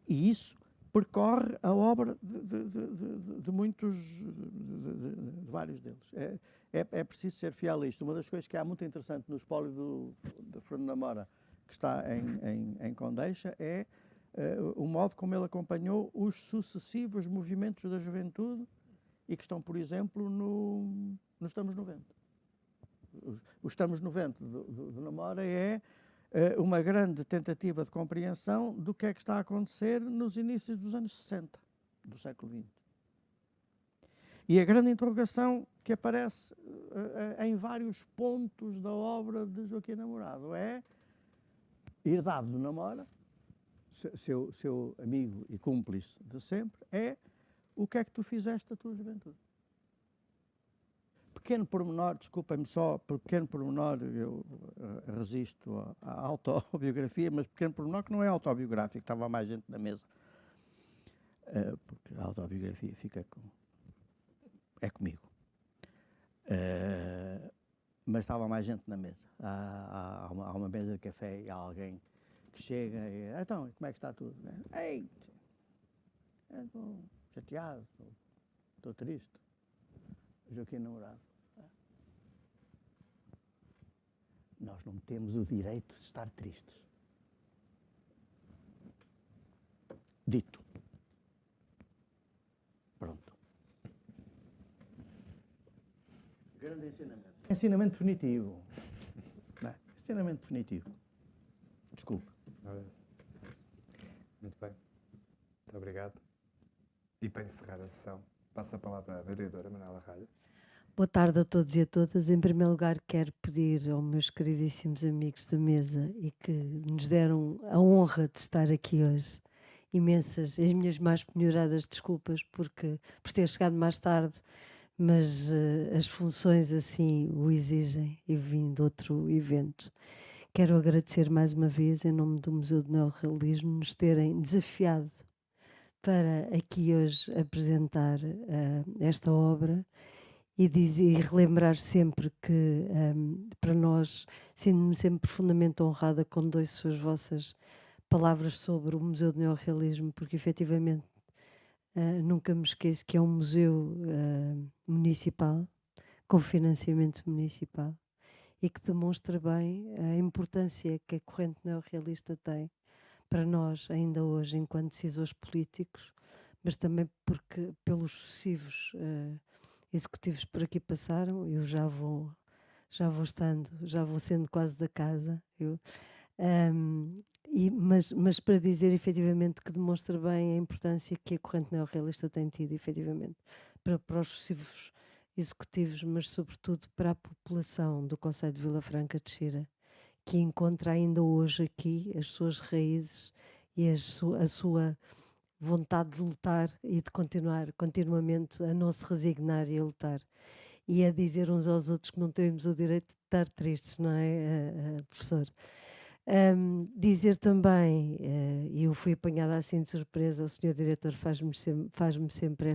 E isso percorre a obra de muitos, de vários deles. É preciso ser fiel a isto. Uma das coisas que há muito interessante no espólio de Fernando Namora, que está em Condeixa, é o modo como ele acompanhou os sucessivos movimentos da juventude e que estão, por exemplo, no Estamos 90. O Estamos 90 do Namora é uma grande tentativa de compreensão do que é que está a acontecer nos inícios dos anos 60 do século XX. E a grande interrogação que aparece em vários pontos da obra de Joaquim Namorado é herdade do Namora, seu amigo e cúmplice de sempre, é o que é que tu fizeste da tua juventude. Pequeno pormenor, desculpem-me só, por pequeno pormenor eu resisto à autobiografia, mas pequeno pormenor que não é autobiográfico, estava mais gente na mesa. Porque a autobiografia é comigo. Mas estava mais gente na mesa. Há uma mesa de café e há alguém que chega e, então, como é que está tudo? Ei, estou chateado, estou triste. Joaquim Namorado. Nós não temos o direito de estar tristes. Dito. Pronto. Grande ensinamento. Ensinamento definitivo. Ensinamento definitivo. Desculpa. Muito bem. Muito obrigado. E para encerrar a sessão, passo a palavra à vereadora Manuela Ralha. Boa tarde a todos e a todas. Em primeiro lugar, quero pedir aos meus queridíssimos amigos da mesa e que nos deram a honra de estar aqui hoje, as minhas mais penhoradas desculpas por ter chegado mais tarde, mas as funções assim o exigem e vim de outro evento. Quero agradecer mais uma vez, em nome do Museu do Neorrealismo, nos terem desafiado para aqui hoje apresentar esta obra e relembrar sempre que, para nós, sinto-me sempre profundamente honrada quando ouço as vossas palavras sobre o Museu do Neorrealismo, porque efetivamente nunca me esqueço que é um museu municipal, com financiamento municipal, e que demonstra bem a importância que a corrente neorrealista tem para nós, ainda hoje, enquanto decisores políticos, mas também porque pelos sucessivos executivos por aqui passaram, eu já vou sendo quase da casa, mas para dizer efetivamente que demonstra bem a importância que a corrente neorrealista tem tido, efetivamente, para os sucessivos executivos, mas sobretudo para a população do concelho de Vila Franca de Xira, que encontra ainda hoje aqui as suas raízes e a sua vontade de lutar e de continuamente a não se resignar e a lutar. E a dizer uns aos outros que não temos o direito de estar tristes, não é, professor? Dizer também, e eu fui apanhada assim de surpresa, o senhor diretor faz-me sempre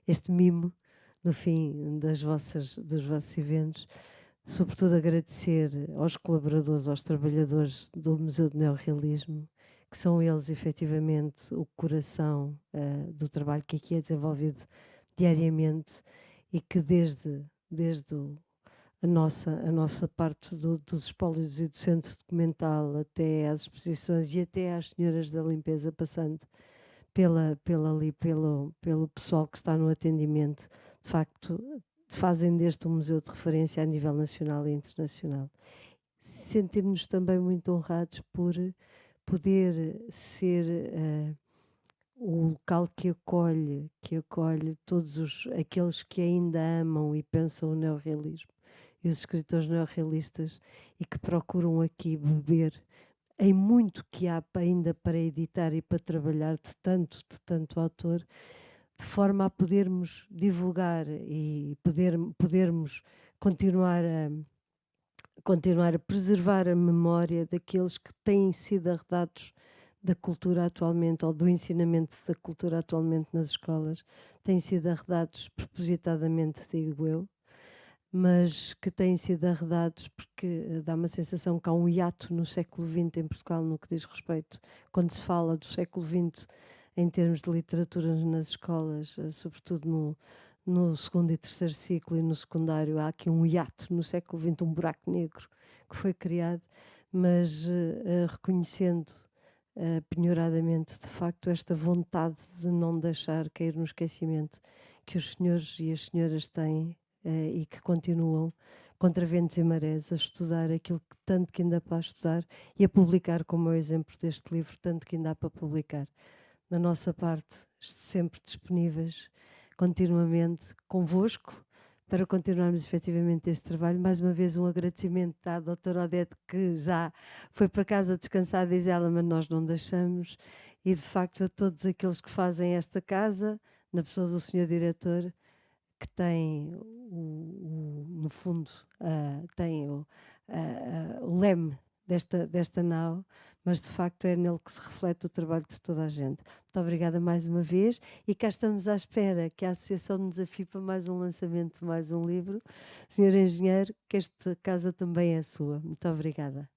este mimo no fim dos vossos eventos, sobretudo agradecer aos colaboradores, aos trabalhadores do Museu do Neorrealismo, que são eles efetivamente o coração do trabalho que aqui é desenvolvido diariamente e que desde a nossa parte dos espólios e do centro documental até às exposições e até às senhoras da limpeza, passando pelo pessoal que está no atendimento, de facto fazem deste um museu de referência a nível nacional e internacional. Sentimos-nos também muito honrados por poder ser o local que acolhe aqueles que ainda amam e pensam o neorrealismo e os escritores neorrealistas e que procuram aqui beber em muito que há ainda para editar e para trabalhar de tanto autor, de forma a podermos divulgar e podermos continuar a preservar a memória daqueles que têm sido arredados da cultura atualmente, ou do ensinamento da cultura atualmente nas escolas, têm sido arredados propositadamente, digo eu, mas que têm sido arredados porque dá uma sensação que há um hiato no século XX em Portugal no que diz respeito, quando se fala do século XX em termos de literatura nas escolas, sobretudo no segundo e terceiro ciclo e no secundário, há aqui um hiato no século XX, um buraco negro que foi criado, mas reconhecendo penhoradamente, de facto, esta vontade de não deixar cair no esquecimento que os senhores e as senhoras têm e que continuam contra ventos e marés a estudar aquilo que tanto que ainda há para estudar e a publicar, como é o exemplo deste livro, tanto que ainda há para publicar. Da nossa parte, sempre disponíveis, continuamente convosco, para continuarmos efetivamente este trabalho. Mais uma vez um agradecimento à doutora Odete, que já foi para casa descansar, diz ela, mas nós não deixamos, e de facto a todos aqueles que fazem esta casa, na pessoa do senhor diretor, que tem no fundo, tem o leme desta nau, mas de facto é nele que se reflete o trabalho de toda a gente. Muito obrigada mais uma vez e cá estamos à espera que a Associação nos desafie para mais um lançamento, mais um livro. Senhor Engenheiro, que esta casa também é sua. Muito obrigada.